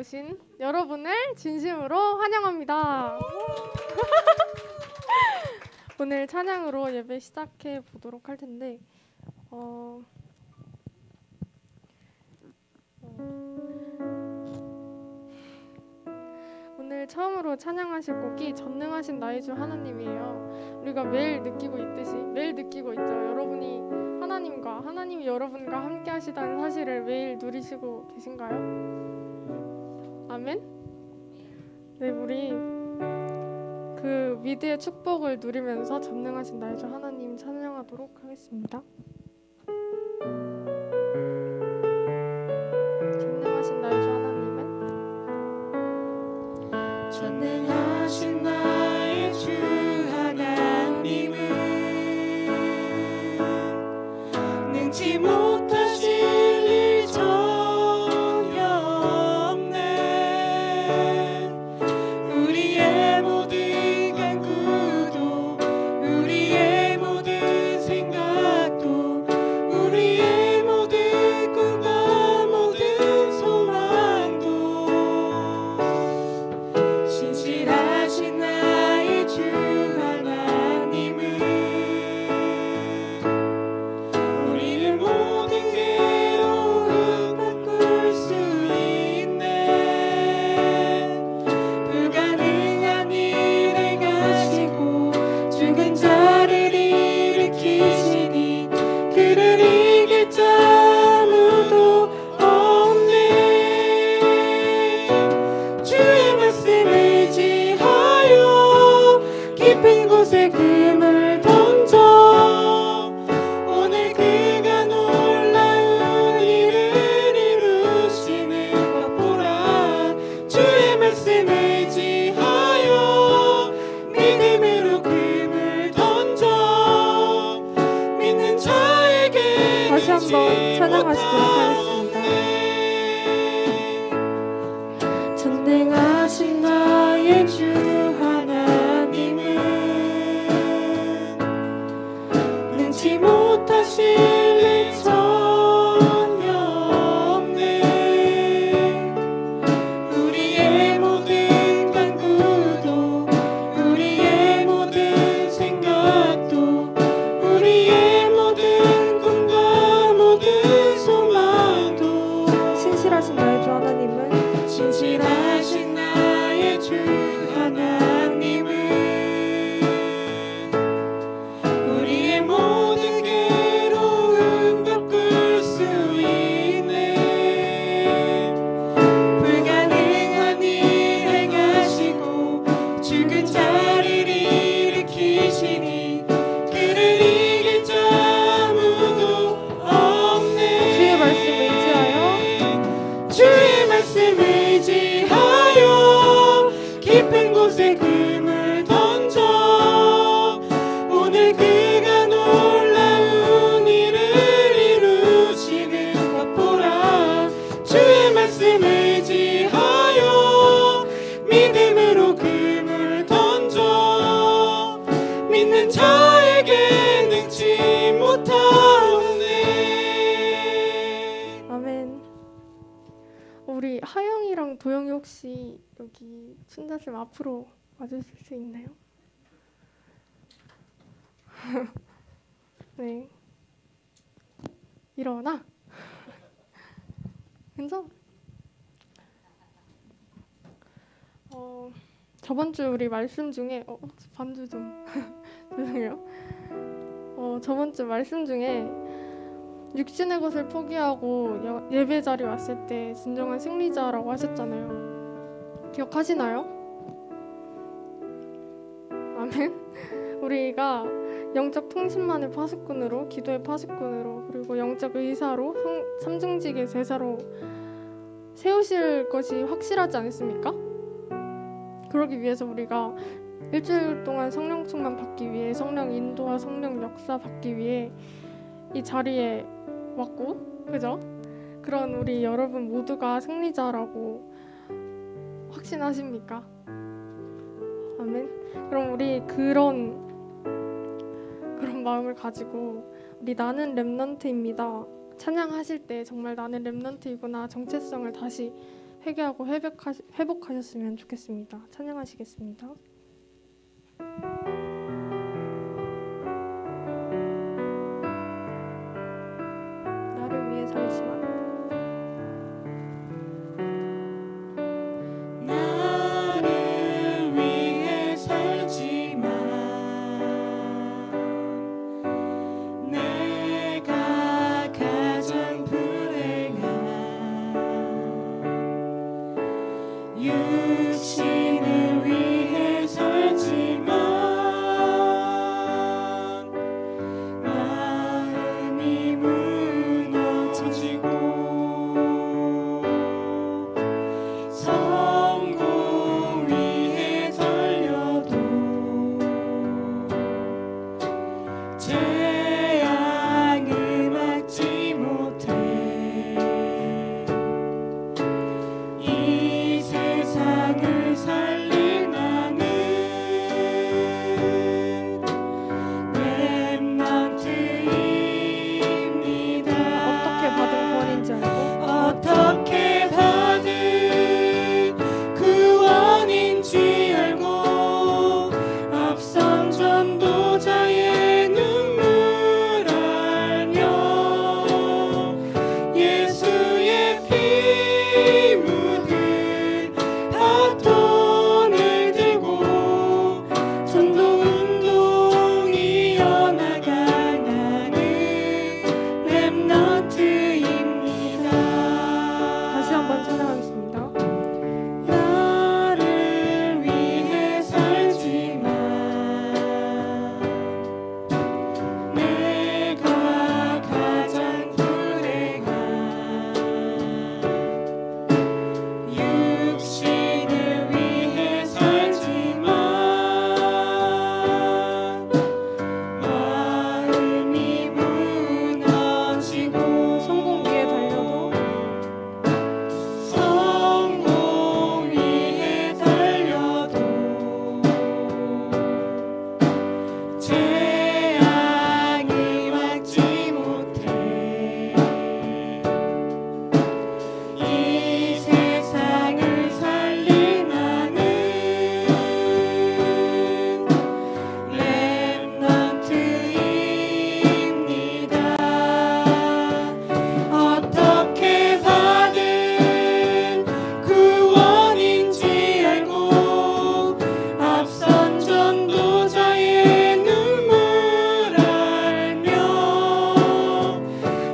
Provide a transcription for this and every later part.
오신 여러분을 진심으로 환영합니다. 오늘 찬양으로 예배 시작해 보도록 할 텐데 오늘 처음으로 찬양하실 곡이 전능하신 나의 주 하나님이에요. 우리가 매일 느끼고 있듯이 매일 느끼고 있죠. 여러분이 하나님이 여러분과 함께 하시다는 사실을 매일 누리시고 계신가요? 아멘? 네, 우리 그 위대의 축복을 누리면서 전능하신 나의 주 하나님 찬양하도록 하겠습니다. 전능하신 나의 주 하나님은 전능하신 나의 주 하나님은 능치 못하실 일 전혀 없네. 우리의 모든 간구도 우리의 모든 생각도 우리의 모든 꿈과 모든 소망도 신실하신 나의 주 하나님은 우리를 모든 괴로움 바꿀 수 있네. 불가능한 일 행하시고 죽은 자를 일으키시니 그를 이길 자 아무도 없네. 주의 말씀을 의지하여 깊은 곳에 금을 던져 오늘 그가 놀라운 일을 이루시는 것 보라. 주의 말씀을 의지하여 믿음으로 금을 던져 믿는 자에게 다시 한번 찬양하시도록 하겠습니다. 전능하신 나의 주 하나님은 능치 못하실 일 전혀 없네. 우리의 모든 간구도 우리의 모든 생각도 우리의 모든 꿈과 모든 소망도 신실하신 나의 주 하나님은 신실하신 나의 주 하나님은 우리의 모든 괴로움 바꿀 수 있네. 불가능한 일 행하시고 죽은 자를 일으키시니 그를 이길 자 아무도 없네. 주의 말씀 의지하여 주의 말씀 의지하여 깊은 곳에 금을 던져 오늘 그가 놀라운 일을 이루시는 것 보라. 주의 말씀 의지하여 믿음으로 금을 던져 믿는 자에게 능치 못하오네. 아멘. 우리 하영이랑 도영이 혹시 여기 춘자쌤 앞으로 와주실 수 있나요? 네. 일어나. 괜찮아. 저번 주 우리 말씀 중에 반주 좀 죄송해요. 저번 주 말씀 중에 육신의 것을 포기하고 예배 자리에 왔을 때 진정한 승리자라고 하셨잖아요. 기억하시나요? 아멘. 우리가 영적 통신만의 파수꾼으로, 기도의 파수꾼으로, 그리고 영적 의사로, 삼중직의 제사로 세우실 것이 확실하지 않습니까? 그러기 위해서 우리가 일주일 동안 성령 충만 받기 위해, 성령 인도와 성령 역사 받기 위해 이 자리에 왔고, 그죠? 그런 우리 여러분 모두가 승리자라고 확신하십니까? 아멘. 그럼 우리 그런 마음을 가지고 우리 나는 렘넌트입니다 찬양하실 때 정말 나는 렘넌트이구나 정체성을 다시 회개하고 회복하셨으면 좋겠습니다. 찬양하시겠습니다. 나를 위해 살지만 나를 위해 살지만 내가 가장 불행한 육신을 위해 살지만 마음이 무너지고 성공 위해 달려도 재앙을 막지 못해 이 세상을 살린 나는 렘넌트입니다. 어떻게 받은 구원인지 알고 어떻게 받은 구원인지 알고 앞선 전도자의 눈물 알며 예수의 피 묻은 바톤을 들고 전도운동 이어나간 나는 렘넌트입니다. 다시 한번 찬양하겠습니다. 나를 위해 살지만 내가 가장 불행한 육신을 위해 살지만 마음이 무너지고 성공 위에 달려도 성공 위해 달려도 재앙을 막지 못해 이 세상을 살린 나는 렘넌트입니다. 어떻게 받은 구원인지 알고 앞선 전도자의 눈물 알며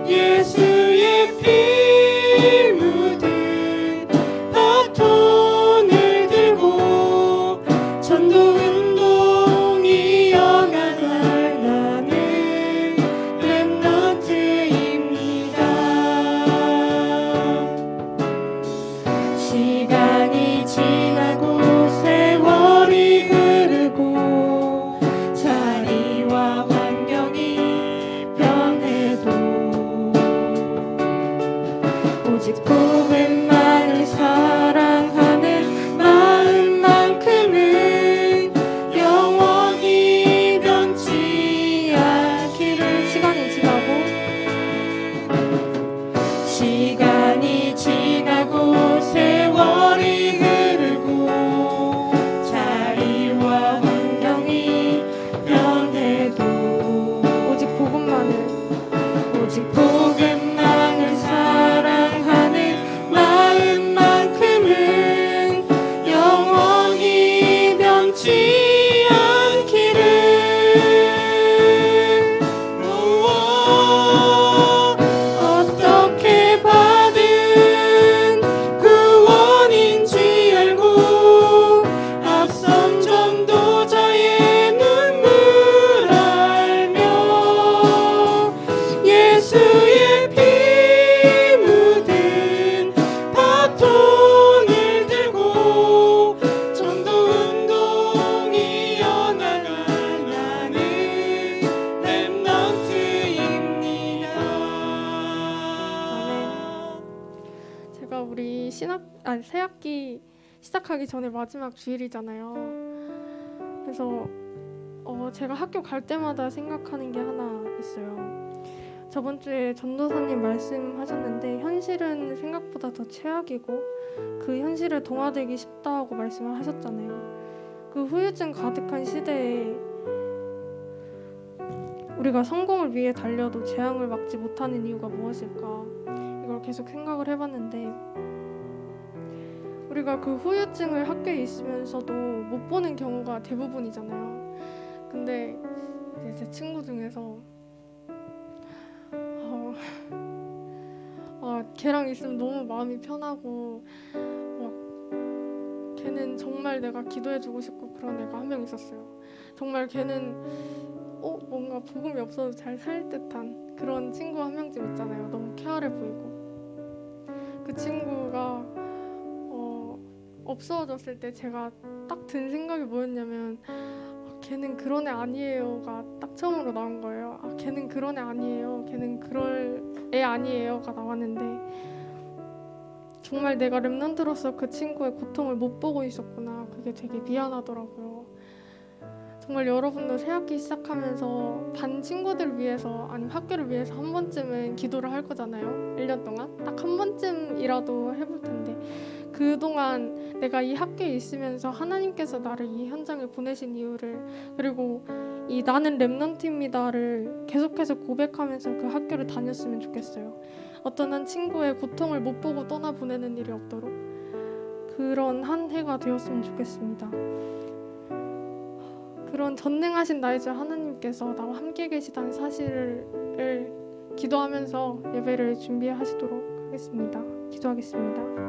예수의 피 묻은 바톤을 들고 전도운동 이어가는 나는 렘넌트입니다. 시간이 지나고 세월이 흐르고 자리와 환경이 변해도 오직 복음만을 사랑하는 마음만큼은 영원히 변치 않기를. 시간이 지나고 세월이 흐르고 자리와 환경이 변해도 오직 복음만을 사랑하는 마음만큼은 영원히 변치 않기를. 어떻게 받은 구원인지 알고 앞선 전도자의 눈물 알며 예수의 피 묻은 바톤을 들고 전도운동 이어나간 나는 렘넌트입니다. 제가 우리 새학기 시작하기 전에 마지막 주일이잖아요. 그래서 제가 학교 갈 때마다 생각하는 게 하나 있어요. 저번 주에 전도사님 말씀하셨는데 현실은 생각보다 더 최악이고 그 현실에 동화되기 쉽다고 말씀을 하셨잖아요. 그 후유증 가득한 시대에 우리가 성공을 위해 달려도 재앙을 막지 못하는 이유가 무엇일까? 이걸 계속 생각을 해봤는데 우리가 그 후유증을 학교에 있으면서도 못 보는 경우가 대부분이잖아요. 근데 이제 제 친구 중에서 걔랑 있으면 너무 마음이 편하고 막 걔는 정말 내가 기도해주고 싶고 그런 애가 한 명 있었어요. 정말 걔는 뭔가 복음이 없어도 잘 살 듯한 그런 친구 한 명쯤 있잖아요. 너무 쾌활해 보이고. 그 친구가 없어졌을 때 제가 딱 든 생각이 뭐였냐면 걔는 그런 애 아니에요가 딱 처음으로 나온 거예요. 걔는 그런 애 아니에요. 걔는 그럴 애 아니에요가 나왔는데 정말 내가 랩런트로서 그 친구의 고통을 못 보고 있었구나. 그게 되게 미안하더라고요. 정말 여러분도 새학기 시작하면서 반 친구들 위해서 아니면 학교를 위해서 한 번쯤은 기도를 할 거잖아요. 1년 동안 딱 한 번쯤이라도 해볼 텐데 그동안 내가 이 학교에 있으면서 하나님께서 나를 이 현장에 보내신 이유를 그리고 이 나는 랩런트입니다를 계속해서 고백하면서 그 학교를 다녔으면 좋겠어요. 어떤 한 친구의 고통을 못 보고 떠나보내는 일이 없도록 그런 한 해가 되었으면 좋겠습니다. 그런 전능하신 나의 주 하나님께서 나와 함께 계시다는 사실을 기도하면서 예배를 준비하시도록 하겠습니다. 기도하겠습니다.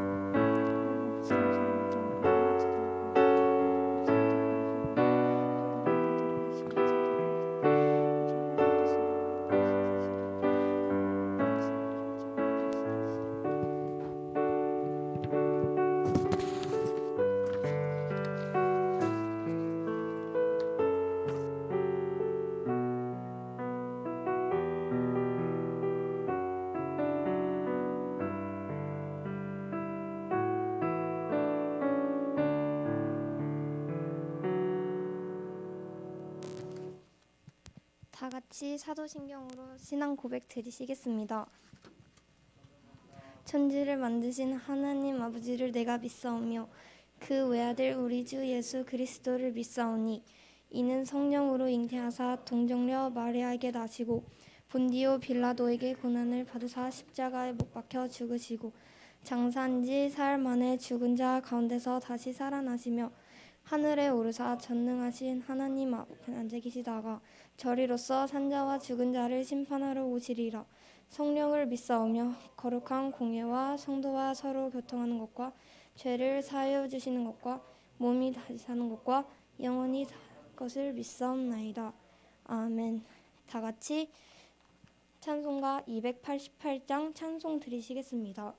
다 같이 사도신경으로 신앙 고백 드리시겠습니다. 천지를 만드신 하나님 아버지를 내가 믿사오며 그 외아들 우리 주 예수 그리스도를 믿사오니 이는 성령으로 잉태하사 동정녀 마리아에게 나시고 본디오 빌라도에게 고난을 받으사 십자가에 못 박혀 죽으시고 장사한 지 사흘 만에 죽은 자 가운데서 다시 살아나시며 하늘에 오르사 전능하신 하나님 앞에 앉아 계시다가 저리로서 산자와 죽은 자를 심판하러 오시리라. 성령을 믿사오며 거룩한 공예와 성도와 서로 교통하는 것과 죄를 사하여 주시는 것과 몸이 다시 사는 것과 영원히 살 것을 믿사옵나이다. 아멘. 다 같이 찬송가 288장 찬송 드리시겠습니다.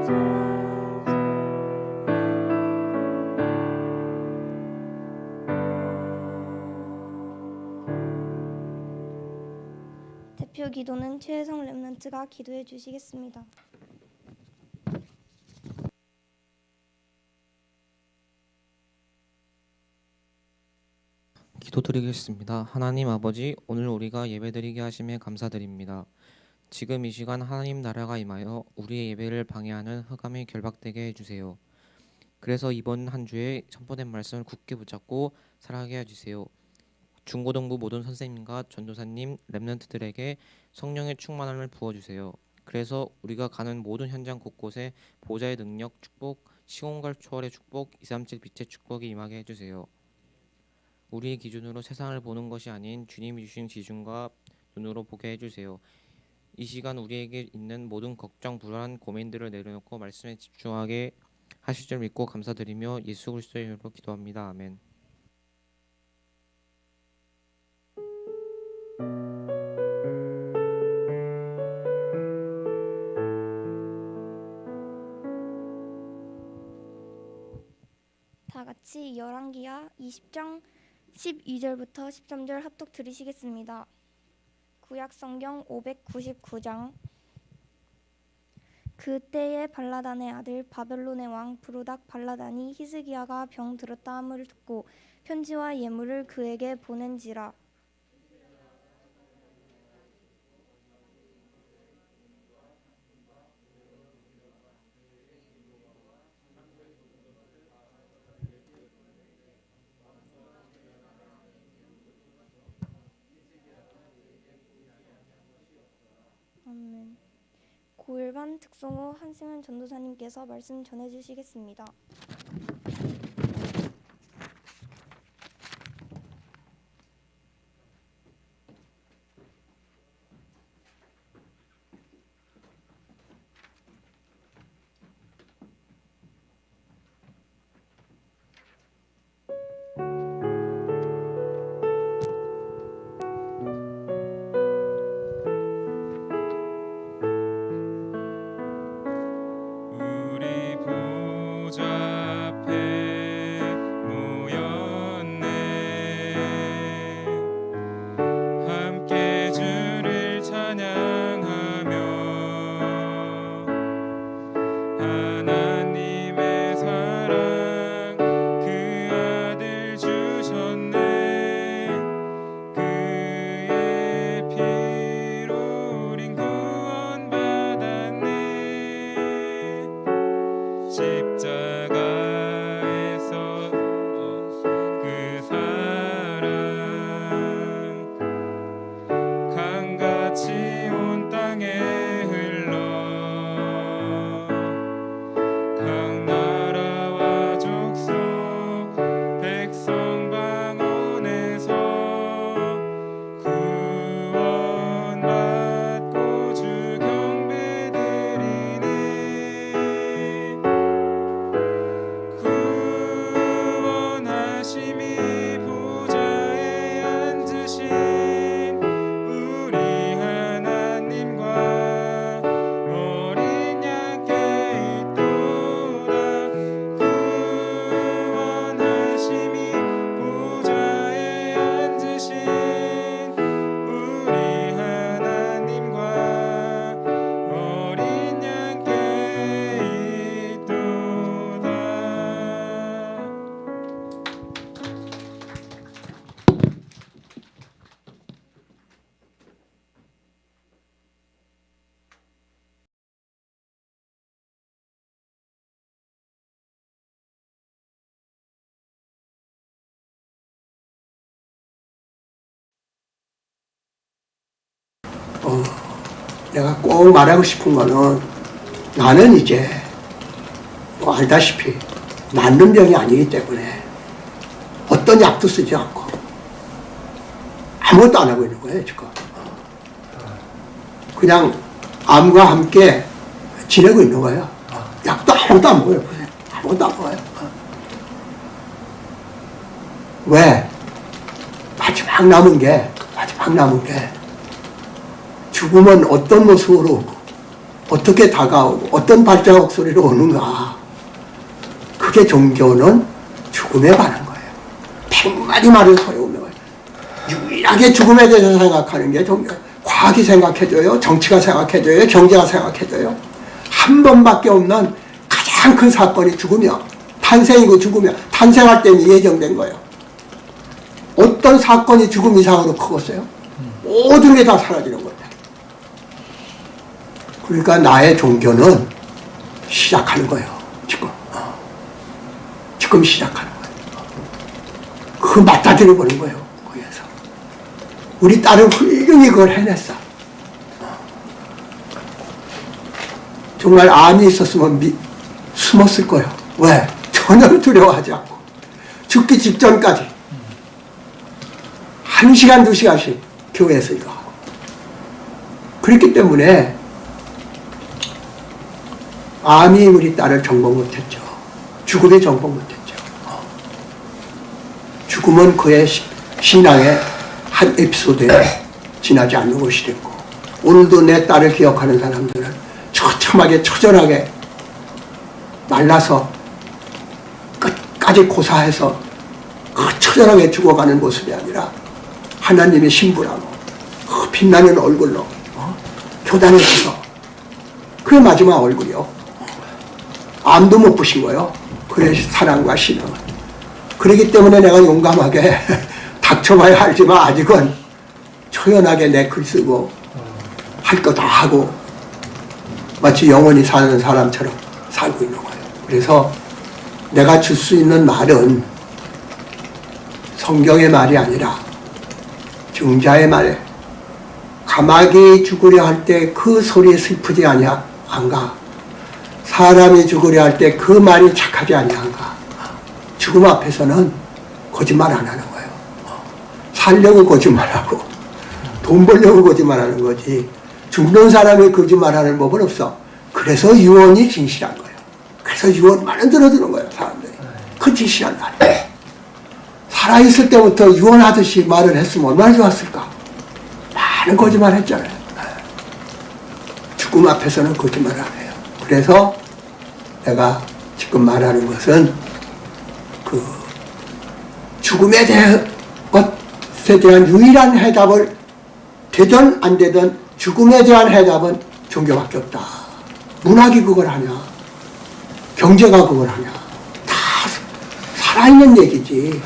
대표 기도는 최혜성 랩런트가 기도해 주시겠습니다. 기도드리겠습니다. 하나님 아버지, 오늘 우리가 예배드리게 하심에 감사드립니다. 지금 이 시간 하나님 나라가 임하여 우리의 예배를 방해하는 흑암이 결박되게 해주세요. 그래서 이번 한 주에 선포된 말씀을 굳게 붙잡고 살아가게 해주세요. 중고등부 모든 선생님과 전도사님, 랩런트들에게 성령의 충만함을 부어주세요. 그래서 우리가 가는 모든 현장 곳곳에 보좌의 능력, 축복, 시공갈 초월의 축복, 237 빛의 축복이 임하게 해주세요. 우리의 기준으로 세상을 보는 것이 아닌 주님이 주신 기준과 눈으로 보게 해주세요. 이 시간 우리에게 있는 모든 걱정, 불안, 고민들을 내려놓고 말씀에 집중하게 하실 줄 믿고 감사드리며 예수 그리스도의 이름으로 기도합니다. 아멘. 다 같이 열왕기하 20장 12절부터 13절 합독 들으시겠습니다. 구약 성경 599장. 그때에 발라단의 아들 바벨론의 왕 브로닥 발라단이 히스기야가 병 들었다 함을 듣고 편지와 예물을 그에게 보낸지라. 아멘. 고일반 특성호 한승현 전도사님께서 말씀 전해주시겠습니다. 우리 보좌 앞에 모였네. 함께 주를 찬양하며 하나님의 사랑 그 아들 주셨네. 그의 피로 우린 구원받았네. 십자가에서 그 사랑 강같이 온 땅에 흘러 각 나라와 족속 백성 방언에서 구원받고 주 경배드리네. 구원하심이 보좌에 앉으신 우리 하나님과 어린 양께 있도다. 구원하심이 보좌에 앉으신 우리 하나님과 어린 양께 있도다. 내가 꼭 말하고 싶은 거는 나는 이제 뭐 알다시피 낫는 병이 아니기 때문에 어떤 약도 쓰지 않고 아무것도 안 하고 있는 거예요 지금. 그냥 암과 함께 지내고 있는 거예요. 약도 아무것도 안 먹어요. 아무것도 안 먹어요. 왜? 마지막 남은 게 죽음은 어떤 모습으로 오고 어떻게 다가오고 어떤 발자국 소리로 오는가. 그게 종교는 죽음에 관한 거예요. 100마디 말은 소용없는 거예요. 유일하게 죽음에 대해서 생각하는 게 종교. 과학이 생각해줘요. 정치가 생각해줘요. 경제가 생각해줘요. 한 번밖에 없는 가장 큰 사건이 죽음이야. 탄생이고 죽음이야. 탄생할 때는 예정된 거예요. 어떤 사건이 죽음 이상으로 크겠어요? 모든 게 다 사라지는 거예요. 그러니까 나의 종교는 시작하는 거예요. 지금 시작하는 거예요. 그거 맞닥뜨려 버린 거예요. 거기에서. 우리 딸은 훌륭히 그걸 해냈어. 정말 암이 있었으면 숨었을 거예요. 왜? 전혀 두려워하지 않고. 죽기 직전까지. 1시간, 2시간씩 교회에서 이거 하고. 그렇기 때문에 암이 우리 딸을 정복 못했죠. 죽음이 정복 못했죠. 죽음은 그의 신앙의 한 에피소드에 지나지 않는 것이 됐고, 오늘도 내 딸을 기억하는 사람들은 처참하게 처절하게 말라서 끝까지 고사해서 그 처절하게 죽어가는 모습이 아니라 하나님의 신부라고 그 빛나는 얼굴로 교단에 서서 그의 마지막 얼굴이요. 암도 못 부신 거예요. 그의 사랑과 신앙을. 그렇기 때문에 내가 용감하게 닥쳐봐야 알지만 아직은 초연하게 내 글 쓰고 할 거 다 하고 마치 영원히 사는 사람처럼 살고 있는 거예요. 그래서 내가 줄 수 있는 말은 성경의 말이 아니라 증자의 말에 가마귀 죽으려 할 때 그 소리에 슬프지 아니한가? 사람이 죽으려 할 때 그 말이 착하지 아니한가? 죽음 앞에서는 거짓말 안 하는 거예요. 살려고 거짓말하고 돈 벌려고 거짓말하는 거지. 죽는 사람이 거짓말하는 법은 없어. 그래서 유언이 진실한 거예요. 그래서 유언 많이 들어주는 거예요, 사람들이. 그 진실한 말이에요. 살아있을 때부터 유언하듯이 말을 했으면 얼마나 좋았을까. 많은 거짓말 했잖아요. 죽음 앞에서는 거짓말 안 해요. 그래서 내가 지금 말하는 것은 그 죽음에 대한 것에 대한 유일한 해답을 되든 안 되든 죽음에 대한 해답은 종교밖에 없다. 문학이 그걸 하냐, 경제가 그걸 하냐, 다 살아있는 얘기지.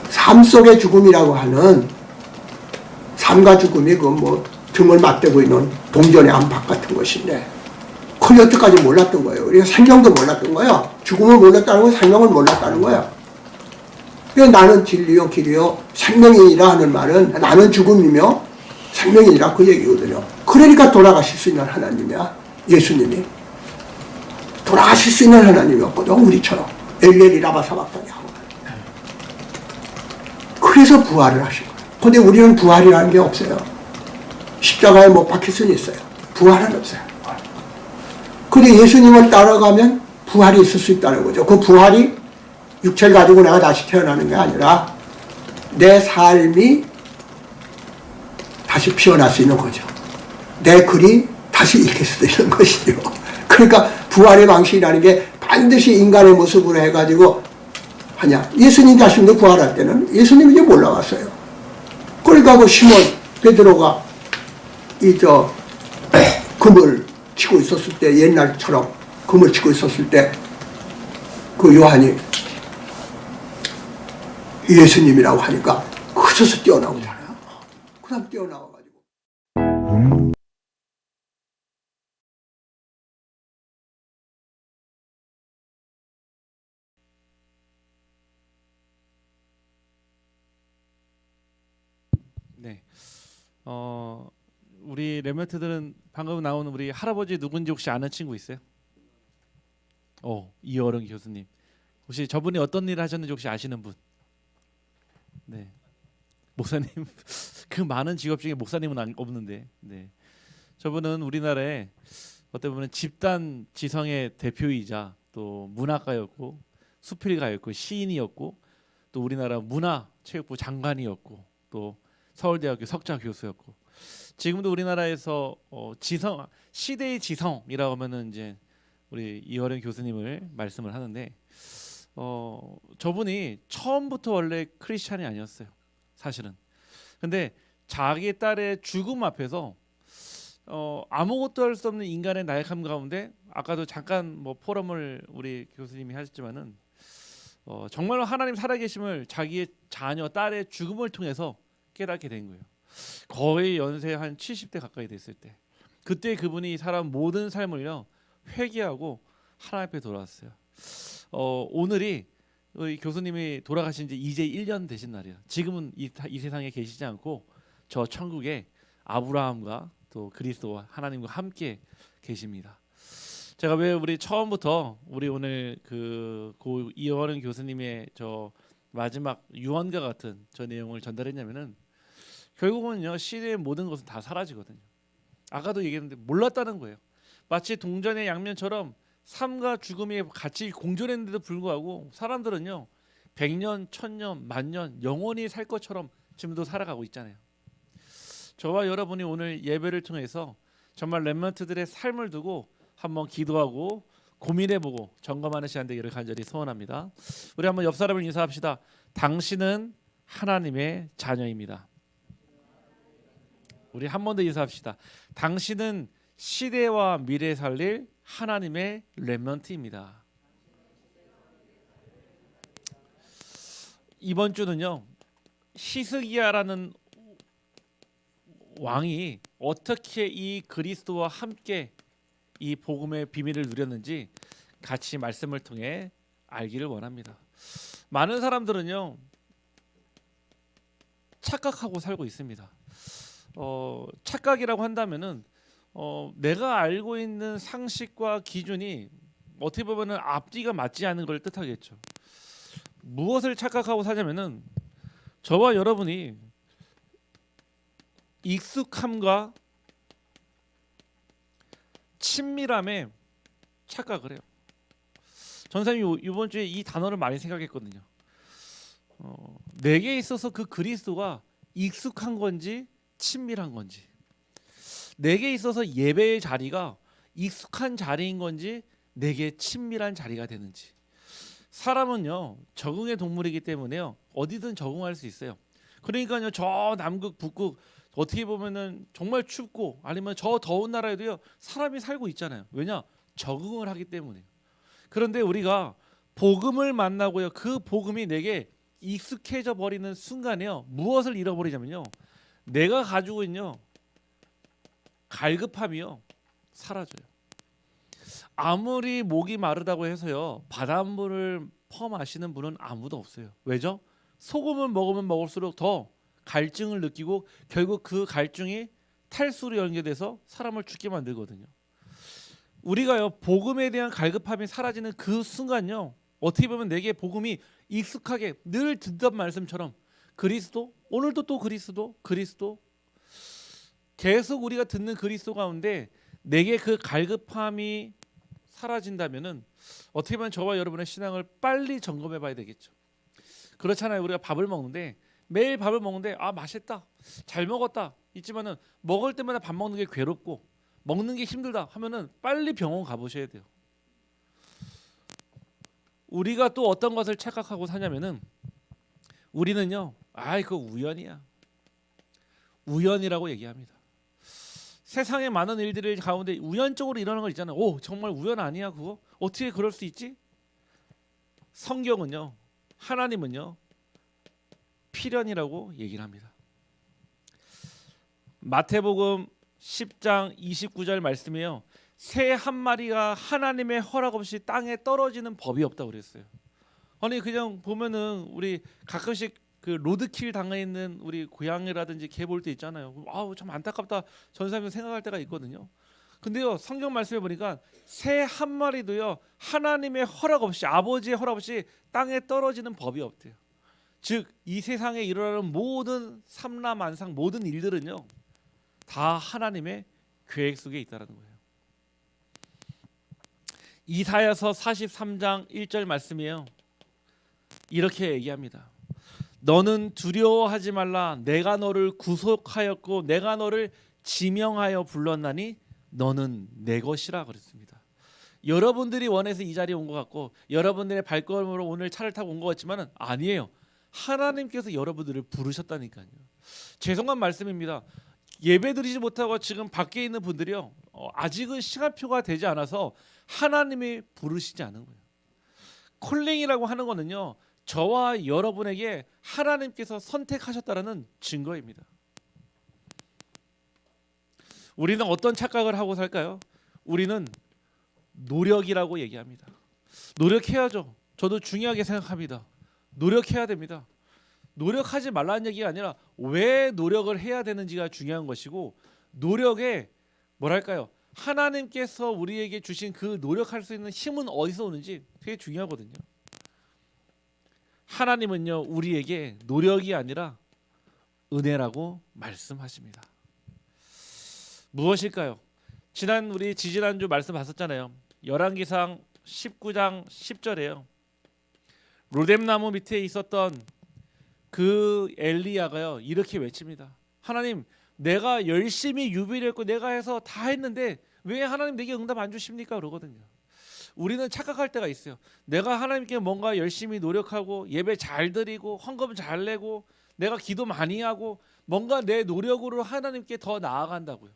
삶 속의 죽음이라고 하는, 삶과 죽음이 그 뭐 등을 맞대고 있는 동전의 안팎 같은 것인데 그걸 여태까지 몰랐던 거예요. 우리가 생명도 몰랐던 거야. 죽음을 몰랐다는 건 생명을 몰랐다는 거야. 그러니까 나는 진리요 길이요 생명이라 하는 말은 나는 죽음이며 생명이라 그 얘기거든요. 그러니까 돌아가실 수 있는 하나님이야. 예수님이 돌아가실 수 있는 하나님이었거든. 우리처럼 엘레리 라바사박다니 하고. 그래서 부활을 하신 거예요. 근데 우리는 부활이라는 게 없어요. 십자가에 못 박힐 수는 있어요. 부활은 없어요. 근데 예수님을 따라가면 부활이 있을 수 있다는 거죠. 그 부활이 육체를 가지고 내가 다시 태어나는 게 아니라 내 삶이 다시 피어날 수 있는 거죠. 내 글이 다시 읽힐 수도 있는 것이죠. 그러니까 부활의 방식이라는 게 반드시 인간의 모습으로 해가지고 하냐. 예수님 자신도 부활할 때는 예수님이 이제 올라왔어요. 그러니까 그 시몬 베드로가 금을 치고 있었을 때, 옛날처럼 금을 치고 있었을 때 그 요한이 예수님이라고 하니까 그저서 뛰어나오잖아요. 그 다음 뛰어나와가지고. 네. 우리 렘넌트들은 방금 나온 우리 할아버지 누군지 혹시 아는 친구 있어요? 이어른 교수님. 혹시 저분이 어떤 일을 하셨는지 혹시 아시는 분? 네. 목사님. 그 많은 직업 중에 목사님은 없는데. 네. 저분은 우리나라의 어떻게 보면 집단 지성의 대표이자 또 문학가였고 수필가였고 시인이었고 또 우리나라 문화체육부 장관이었고 또 서울대학교 석좌 교수였고 지금도 우리나라에서 지성 시대의 지성이라고 하면은 이제 우리 이어른 교수님을 말씀을 하는데 저분이 처음부터 원래 크리스찬이 아니었어요. 사실은. 근데 자기 딸의 죽음 앞에서 아무것도 할 수 없는 인간의 나약함 가운데 아까도 잠깐 뭐 포럼을 우리 교수님이 하셨지만은 정말로 하나님 살아계심을 자기의 자녀 딸의 죽음을 통해서 깨닫게 된 거예요. 거의 연세 한 70대 가까이 됐을 때 그때 그분이 살아온 모든 삶을요 회개하고 하나님 앞에 돌아왔어요. 오늘이 우리 교수님이 돌아가신 지 이제 1년 되신 날이에요. 지금은 이 세상에 계시지 않고 저 천국에 아브라함과 또 그리스도와 하나님과 함께 계십니다. 제가 왜 우리 처음부터 우리 오늘 고 이어른 교수님의 저 마지막 유언과 같은 저 내용을 전달했냐면은 결국은요 시대의 모든 것은 다 사라지거든요. 아까도 얘기했는데 몰랐다는 거예요. 마치 동전의 양면처럼 삶과 죽음이 같이 공존했는데도 불구하고 사람들은요 100년, 1000년, 만년 영원히 살 것처럼 지금도 살아가고 있잖아요. 저와 여러분이 오늘 예배를 통해서 정말 렘넌트들의 삶을 두고 한번 기도하고 고민해보고 점검하는 시간 되기를 간절히 소원합니다. 우리 한번 옆 사람을 인사합시다. 당신은 하나님의 자녀입니다. 우리 한 번 더 인사합시다. 당신은 시대와 미래 살릴 하나님의 렘넌트입니다. 이번 주는요 히스기야라는 왕이 어떻게 이 그리스도와 함께 이 복음의 비밀을 누렸는지 같이 말씀을 통해 알기를 원합니다. 많은 사람들은요 착각하고 살고 있습니다. 착각이라고 한다면은 내가 알고 있는 상식과 기준이 어떻게 보면은 앞뒤가 맞지 않은 걸 뜻하겠죠. 무엇을 착각하고 사냐면은 저와 여러분이 익숙함과 친밀함에 착각을 해요. 전사님이 이번 주에 이 단어를 많이 생각했거든요. 내게 있어서 그 그리스도가 익숙한 건지 친밀한 건지, 내게 있어서 예배의 자리가 익숙한 자리인 건지 내게 친밀한 자리가 되는지. 사람은요 적응의 동물이기 때문에요 어디든 적응할 수 있어요. 그러니까요 저 남극 북극 어떻게 보면은 정말 춥고 아니면 저 더운 나라에도요 사람이 살고 있잖아요. 왜냐? 적응을 하기 때문에. 그런데 우리가 복음을 만나고요 그 복음이 내게 익숙해져 버리는 순간에요 무엇을 잃어버리냐면요 내가 가지고 있는 갈급함이요 사라져요. 아무리 목이 마르다고 해서요 바닷물을 퍼 마시는 분은 아무도 없어요. 왜죠? 소금을 먹으면 먹을수록 더 갈증을 느끼고 결국 그 갈증이 탈수로 연결돼서 사람을 죽게 만들거든요. 우리가요 복음에 대한 갈급함이 사라지는 그 순간요 어떻게 보면 내게 복음이 익숙하게 늘 듣던 말씀처럼 그리스도, 오늘도 또 그리스도 계속 우리가 듣는 그리스도 가운데 내게 그 갈급함이 사라진다면은 어떻게 보면 저와 여러분의 신앙을 빨리 점검해 봐야 되겠죠. 그렇잖아요. 우리가 밥을 먹는데 매일 밥을 먹는데 아 맛있다, 잘 먹었다 있지만은 먹을 때마다 밥 먹는 게 괴롭고 먹는 게 힘들다 하면은 빨리 병원 가보셔야 돼요. 우리가 또 어떤 것을 착각하고 사냐면은 우리는요 아이 그거 우연이라고 얘기합니다. 세상에 많은 일들을 가운데 우연적으로 일어나는 거 있잖아요. 오 정말 우연 아니야 그거? 어떻게 그럴 수 있지? 성경은요 하나님은요 필연이라고 얘기를 합니다. 마태복음 10장 29절 말씀이에요. 새 한 마리가 하나님의 허락 없이 땅에 떨어지는 법이 없다고 그랬어요. 아니 그냥 보면은 우리 가끔씩 그 로드킬 당해 있는 우리 고양이라든지 개 볼 때 있잖아요. 아우 참 안타깝다 전사님 생각할 때가 있거든요. 근데요 성경 말씀에 보니까 새 한 마리도요 하나님의 허락 없이 아버지의 허락 없이 땅에 떨어지는 법이 없대요. 즉 이 세상에 일어나는 모든 삼라만상 모든 일들은요 다 하나님의 계획 속에 있다는 거예요. 이사야서 43장 1절 말씀이에요. 이렇게 얘기합니다. 너는 두려워하지 말라. 내가 너를 구속하였고 내가 너를 지명하여 불렀나니 너는 내 것이라 그랬습니다. 여러분들이 원해서 이 자리에 온 것 같고 여러분들의 발걸음으로 오늘 차를 타고 온 것 같지만 아니에요. 하나님께서 여러분들을 부르셨다니까요. 죄송한 말씀입니다. 예배드리지 못하고 지금 밖에 있는 분들이요, 아직은 시간표가 되지 않아서 하나님이 부르시지 않은 거예요. 콜링이라고 하는 거는요, 저와 여러분에게 하나님께서 선택하셨다라는 증거입니다. 우리는 어떤 착각을 하고 살까요? 우리는 노력이라고 얘기합니다. 노력해야죠. 저도 중요하게 생각합니다. 노력해야 됩니다. 노력하지 말라는 얘기가 아니라 왜 노력을 해야 되는지가 중요한 것이고, 노력에 뭐랄까요? 하나님께서 우리에게 주신 그 노력할 수 있는 힘은 어디서 오는지 되게 중요하거든요. 하나님은요, 우리에게 노력이 아니라 은혜라고 말씀하십니다. 무엇일까요? 우리 지지난주 말씀 봤었잖아요. 열왕기상 19장 10절에요. 로뎀나무 밑에 있었던 그 엘리야가요, 이렇게 외칩니다. 하나님, 내가 열심히 유비했고 내가 해서 다 했는데 왜 하나님 내게 응답 안 주십니까? 그러거든요. 우리는 착각할 때가 있어요. 내가 하나님께 뭔가 열심히 노력하고 예배 잘 드리고 헌금 잘 내고 내가 기도 많이 하고 뭔가 내 노력으로 하나님께 더 나아간다고요.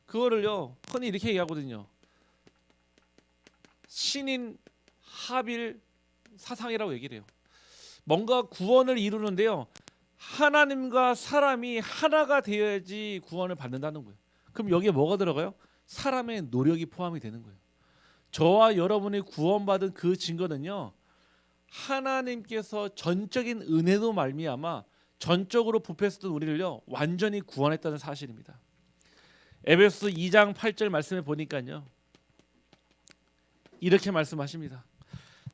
그거를요, 흔히 이렇게 얘기하거든요. 신인 하빌 사상이라고 얘기를 해요. 뭔가 구원을 이루는데요, 하나님과 사람이 하나가 되어야지 구원을 받는다는 거예요. 그럼 여기에 뭐가 들어가요? 사람의 노력이 포함이 되는 거예요. 저와 여러분이 구원받은 그 증거는요, 하나님께서 전적인 은혜로 말미암아 전적으로 부패했던 우리를요 완전히 구원했다는 사실입니다. 에베소 2장 8절 말씀에 보니까요, 이렇게 말씀하십니다.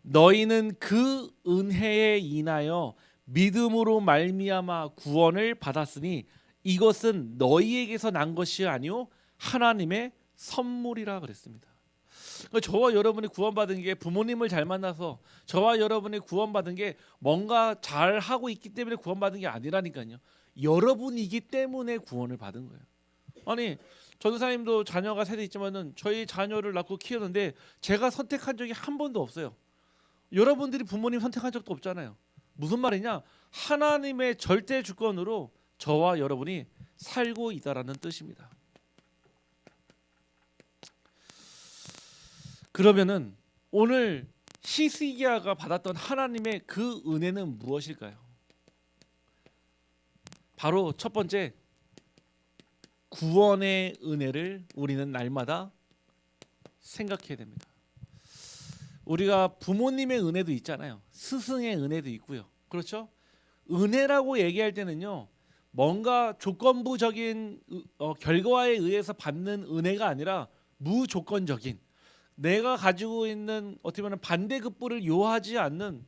너희는 그 은혜에 인하여 믿음으로 말미암아 구원을 받았으니 이것은 너희에게서 난 것이 아니요 하나님의 선물이라 그랬습니다. 그러니까 저와 여러분이 구원받은 게 부모님을 잘 만나서, 저와 여러분이 구원받은 게 뭔가 잘 하고 있기 때문에 구원받은 게 아니라니까요. 여러분이기 때문에 구원을 받은 거예요. 아니, 전도사님도 자녀가 세대 있지만은 저희 자녀를 낳고 키우는데 제가 선택한 적이 한 번도 없어요. 여러분들이 부모님 선택한 적도 없잖아요. 무슨 말이냐? 하나님의 절대 주권으로 저와 여러분이 살고 있다라는 뜻입니다. 그러면은 오늘 히스기야가 받았던 하나님의 그 은혜는 무엇일까요? 바로 첫 번째, 구원의 은혜를 우리는 날마다 생각해야 됩니다. 우리가 부모님의 은혜도 있잖아요. 스승의 은혜도 있고요. 그렇죠? 은혜라고 얘기할 때는요, 뭔가 조건부적인 결과에 의해서 받는 은혜가 아니라 무조건적인, 내가 가지고 있는 어떻게 보면 반대급부를 요하지 않는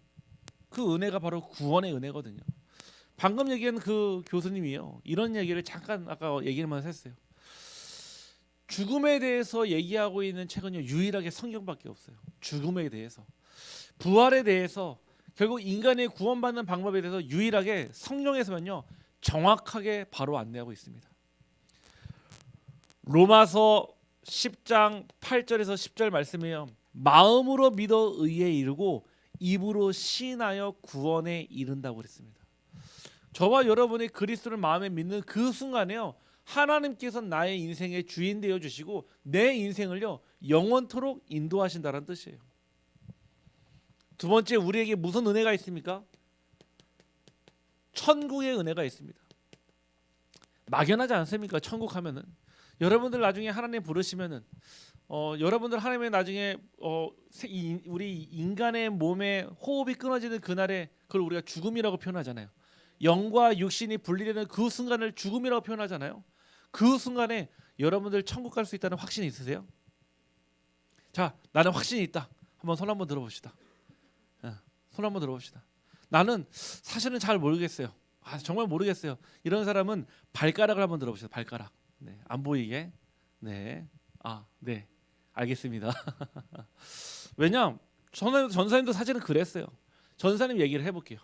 그 은혜가 바로 구원의 은혜거든요. 방금 얘기한 그 교수님이요, 이런 얘기를 잠깐 아까 얘기만 했어요. 죽음에 대해서 얘기하고 있는 책은요 유일하게 성경밖에 없어요. 죽음에 대해서, 부활에 대해서, 결국 인간의 구원받는 방법에 대해서 유일하게 성경에서만요 정확하게 바로 안내하고 있습니다. 로마서 10장 8절에서 10절 말씀이에요. 마음으로 믿어 의에 이르고 입으로 시인하여 구원에 이른다고 그랬습니다. 저와 여러분이 그리스도를 마음에 믿는 그 순간에요, 하나님께서 나의 인생의 주인 되어 주시고 내 인생을요 영원토록 인도하신다는 뜻이에요. 두 번째, 우리에게 무슨 은혜가 있습니까? 천국의 은혜가 있습니다. 막연하지 않습니까? 천국 하면은 여러분들 나중에 하나님 부르시면은 여러분들 하나님의 나중에 우리 인간의 몸에 호흡이 끊어지는 그날에 그걸 우리가 죽음이라고 표현하잖아요. 영과 육신이 분리되는 그 순간을 죽음이라고 표현하잖아요. 그 순간에 여러분들 천국 갈 수 있다는 확신이 있으세요? 자, 나는 확신이 있다. 한번 손 한번 들어봅시다. 손 한번 들어봅시다. 나는 사실은 잘 모르겠어요. 정말 모르겠어요. 이런 사람은 발가락을 한번 들어봅시다. 발가락. 네, 안 보이게. 네. 네. 알겠습니다. 왜냐? 전사님도 사실은 그랬어요. 전사님 얘기를 해볼게요.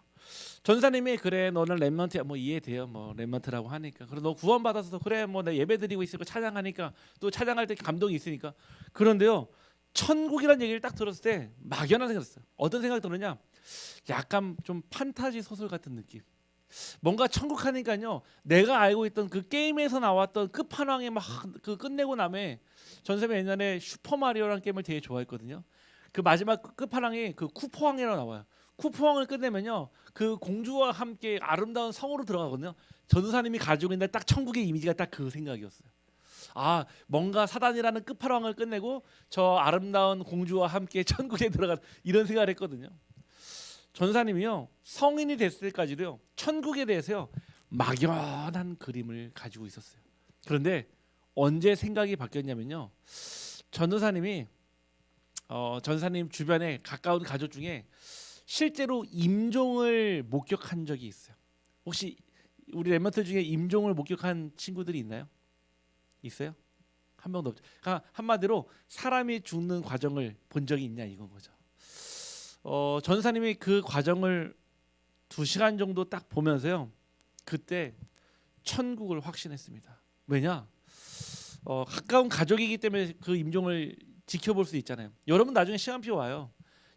전사님이 그래 너는 렘넌트야 뭐 이해돼요. 뭐 렘넌트라고 하니까. 그래 너 구원받아서 그래 뭐 내 예배드리고 있으니까 찬양하니까 또 찬양할 때 감동이 있으니까. 그런데요. 천국이라는 얘기를 딱 들었을 때 막연한 생각이 들었어요. 어떤 생각이 드느냐? 약간 좀 판타지 소설 같은 느낌. 뭔가 천국 하니까요. 내가 알고 있던 그 게임에서 나왔던 끝판왕에 막 그 끝내고 남에 전쌤이 옛날에 슈퍼마리오라는 게임을 되게 좋아했거든요. 그 마지막 끝판왕이 그 쿠퍼왕이라고 나와요. 쿠퍼왕을 끝내면요. 그 공주와 함께 아름다운 성으로 들어가거든요. 전도사님이 가지고 있는 딱 천국의 이미지가 딱 그 생각이었어요. 아 뭔가 사단이라는 끝판왕을 끝내고 저 아름다운 공주와 함께 천국에 들어간 이런 생각을 했거든요. 전사님이요 성인이 됐을 때까지도요 천국에 대해서요 막연한 그림을 가지고 있었어요. 그런데 언제 생각이 바뀌었냐면요 전도사님이 전사님 주변에 가까운 가족 중에 실제로 임종을 목격한 적이 있어요. 혹시 우리 렘넌트 중에 임종을 목격한 친구들이 있나요? 있어요? 한 명도 없죠. 그러니까 한마디로 사람이 죽는 과정을 본 적이 있냐 이건 거죠. 전사님이 그 과정을 2시간 정도 딱 보면서요. 그때 천국을 확신했습니다. 왜냐? 가까운 가족이기 때문에 그 임종을 지켜볼 수 있잖아요. 여러분 나중에 시간표 와요.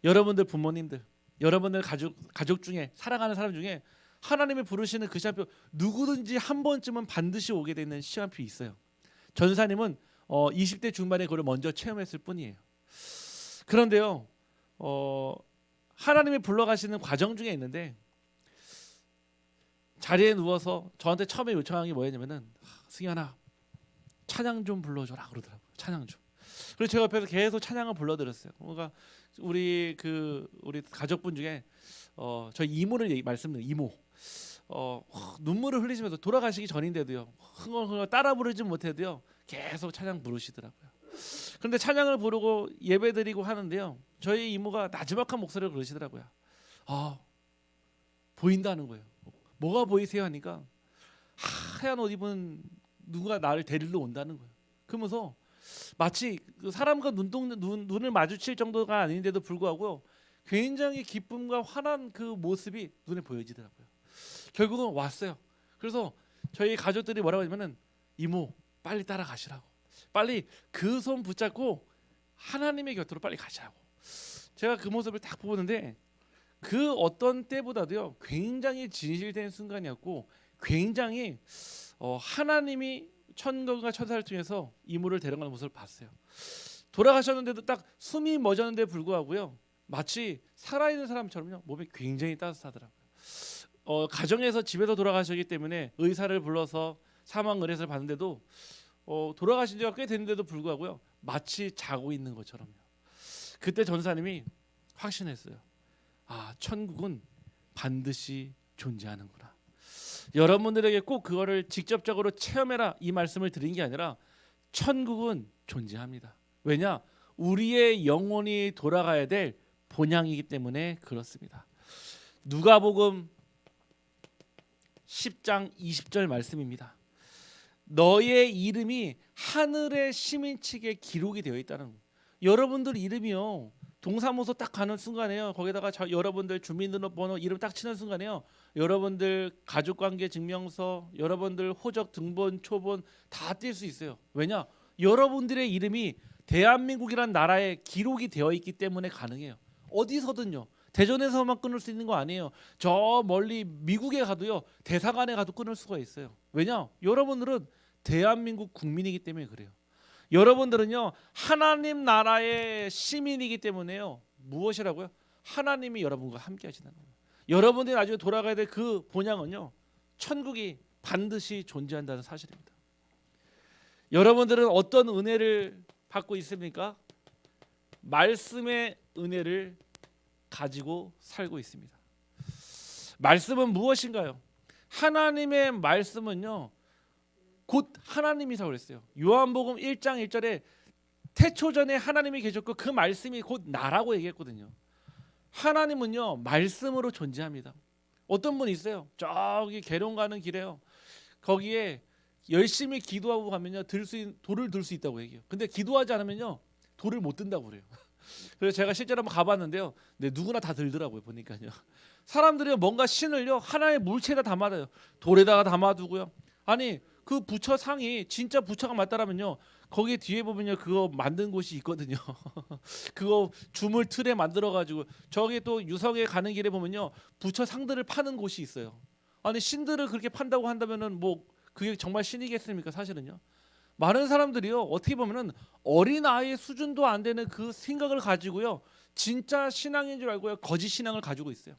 여러분들 부모님들, 여러분들 가족 중에 사랑하는 사람 중에 하나님이 부르시는 그 시간표 누구든지 한 번쯤은 반드시 오게 되는 시간표 있어요. 전사님은 20대 중반에 그걸 먼저 체험했을 뿐이에요. 그런데요, 하나님이 불러가시는 과정 중에 있는데 자리에 누워서 저한테 처음에 요청한 게 뭐였냐면은 승현아 찬양 좀 불러줘라 그러더라고요. 찬양 좀. 그래서 제가 옆에서 계속 찬양을 불러드렸어요. 그러니까 우리 가족분 중에 저희 이모를 말씀드려요. 이모. 눈물을 흘리시면서 돌아가시기 전인데도요 흥얼흥얼 따라 부르지 못해도요 계속 찬양 부르시더라고요. 그런데 찬양을 부르고 예배드리고 하는데요 저희 이모가 나지막한 목소리로 그러시더라고요. 보인다는 거예요. 뭐가 보이세요 하니까 하얀 옷 입은 누가 나를 데리러 온다는 거예요. 그러면서 마치 그 사람과 눈을 마주칠 정도가 아닌데도 불구하고 굉장히 기쁨과 환한 그 모습이 눈에 보여지더라고요. 결국은 왔어요. 그래서 저희 가족들이 뭐라고 하냐면은 이모 빨리 따라가시라고, 빨리 그 손 붙잡고 하나님의 곁으로 빨리 가시라고. 제가 그 모습을 딱 보는데 그 어떤 때보다도요 굉장히 진실된 순간이었고 굉장히 하나님이 천국과 천사를 통해서 이모를 데려가는 모습을 봤어요. 돌아가셨는데도 딱 숨이 멎었는데 불구하고요 마치 살아있는 사람처럼요 몸이 굉장히 따뜻하더라고요. 가정에서 집에서 돌아가셨기 때문에 의사를 불러서 사망 의뢰서를 받는데도 돌아가신 지가 꽤 됐는데도 불구하고요 마치 자고 있는 것처럼요. 그때 전사님이 확신했어요. 천국은 반드시 존재하는구나. 여러분들에게 꼭 그거를 직접적으로 체험해라 이 말씀을 드린 게 아니라 천국은 존재합니다. 왜냐? 우리의 영혼이 돌아가야 될 본향이기 때문에 그렇습니다. 누가복음 10장 20절 말씀입니다. 너의 이름이 하늘의 시민책에 기록이 되어 있다는 거예요. 여러분들 이름이요. 동사무소 딱 가는 순간에요. 거기다가 여러분들 주민등록번호 이름 딱 치는 순간에요. 여러분들 가족관계 증명서, 여러분들 호적 등본, 초본 다 뛸 수 있어요. 왜냐? 여러분들의 이름이 대한민국이란 나라에 기록이 되어 있기 때문에 가능해요. 어디서든요. 대전에서만 끊을 수 있는 거 아니에요. 저 멀리 미국에 가도요. 대사관에 가도 끊을 수가 있어요. 왜냐? 여러분들은 대한민국 국민이기 때문에 그래요. 여러분들은요. 하나님 나라의 시민이기 때문에요. 무엇이라고요? 하나님이 여러분과 함께 하시는 거예요. 여러분들이 나중에 돌아가야 될 그 본향은요. 천국이 반드시 존재한다는 사실입니다. 여러분들은 어떤 은혜를 받고 있습니까? 말씀의 은혜를 가지고 살고 있습니다. 말씀은 무엇인가요? 하나님의 말씀은요. 곧 하나님이라고 그랬어요. 요한복음 1장 1절에 태초전에 하나님이 계셨고 그 말씀이 곧 나라고 얘기했거든요. 하나님은요. 말씀으로 존재합니다. 어떤 분 있어요. 저기 계룡 가는 길에요. 거기에 열심히 기도하고 가면요. 돌을 들 수 있다고 얘기해요. 근데 기도하지 않으면요. 돌을 못 든다고 그래요. 그래서 제가 실제로 한번 가봤는데요. 네, 누구나 다 들더라고요. 보니까요. 사람들이 뭔가 신을요 하나의 물체에다 담아둬요. 돌에다가 담아두고요. 아니 그 부처 상이 진짜 부처가 맞다라면요. 거기 뒤에 보면요 그거 만든 곳이 있거든요. 그거 주물 틀에 만들어 가지고 저기 또 유성에 가는 길에 보면요 부처 상들을 파는 곳이 있어요. 아니 신들을 그렇게 판다고 한다면은 뭐 그게 정말 신이겠습니까? 사실은요. 많은 사람들이요 어떻게 보면은 어린 아이의 수준도 안 되는 그 생각을 가지고요 진짜 신앙인 줄 알고요 거짓 신앙을 가지고 있어요.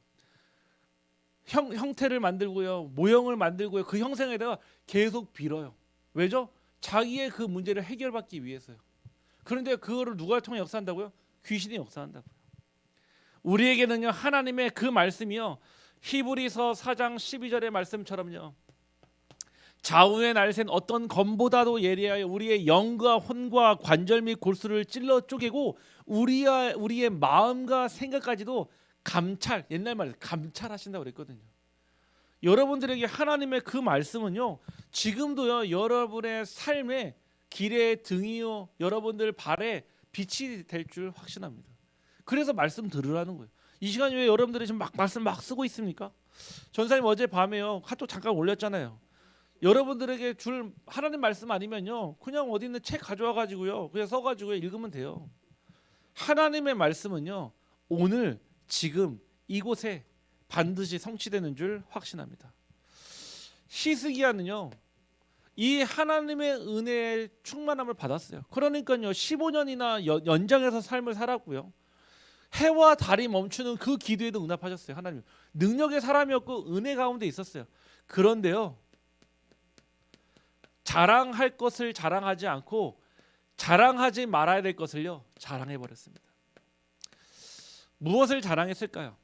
형태를 만들고요 모형을 만들고요 그 형상에다가 계속 빌어요. 왜죠? 자기의 그 문제를 해결받기 위해서요. 그런데 그거를 누가 통해 역사한다고요? 귀신이 역사한다고요. 우리에게는요 하나님의 그 말씀이요 히브리서 4장 12절의 말씀처럼요 좌우의 날샌 어떤 검보다도 예리하여 우리의 영과 혼과 관절 및 골수를 찔러 쪼개고 우리의 마음과 생각까지도 감찰, 옛날 말 감찰하신다고 그랬거든요. 여러분들에게 하나님의 그 말씀은요 지금도요 여러분의 삶의 길의 등이요 여러분들 발에 빛이 될 줄 확신합니다. 그래서 말씀 들으라는 거예요. 이 시간 왜 여러분들이 지금 말씀 쓰고 있습니까? 전사님 어제 밤에요 카톡 잠깐 올렸잖아요. 여러분들에게 줄 하나님 말씀 아니면요 그냥 어디 있는 책 가져와 가지고요 그냥 써 가지고 읽으면 돼요. 하나님의 말씀은요 오늘 지금 이곳에 반드시 성취되는 줄 확신합니다. 히스기야는요 이 하나님의 은혜의 충만함을 받았어요. 그러니까요 15년이나 연장해서 삶을 살았고요. 해와 달이 멈추는 그 기도에도 응답하셨어요. 하나님 능력의 사람이었고 은혜 가운데 있었어요. 그런데요 자랑할 것을 자랑하지 않고 자랑하지 말아야 될 것을요 자랑해 버렸습니다. 무엇을 자랑했을까요?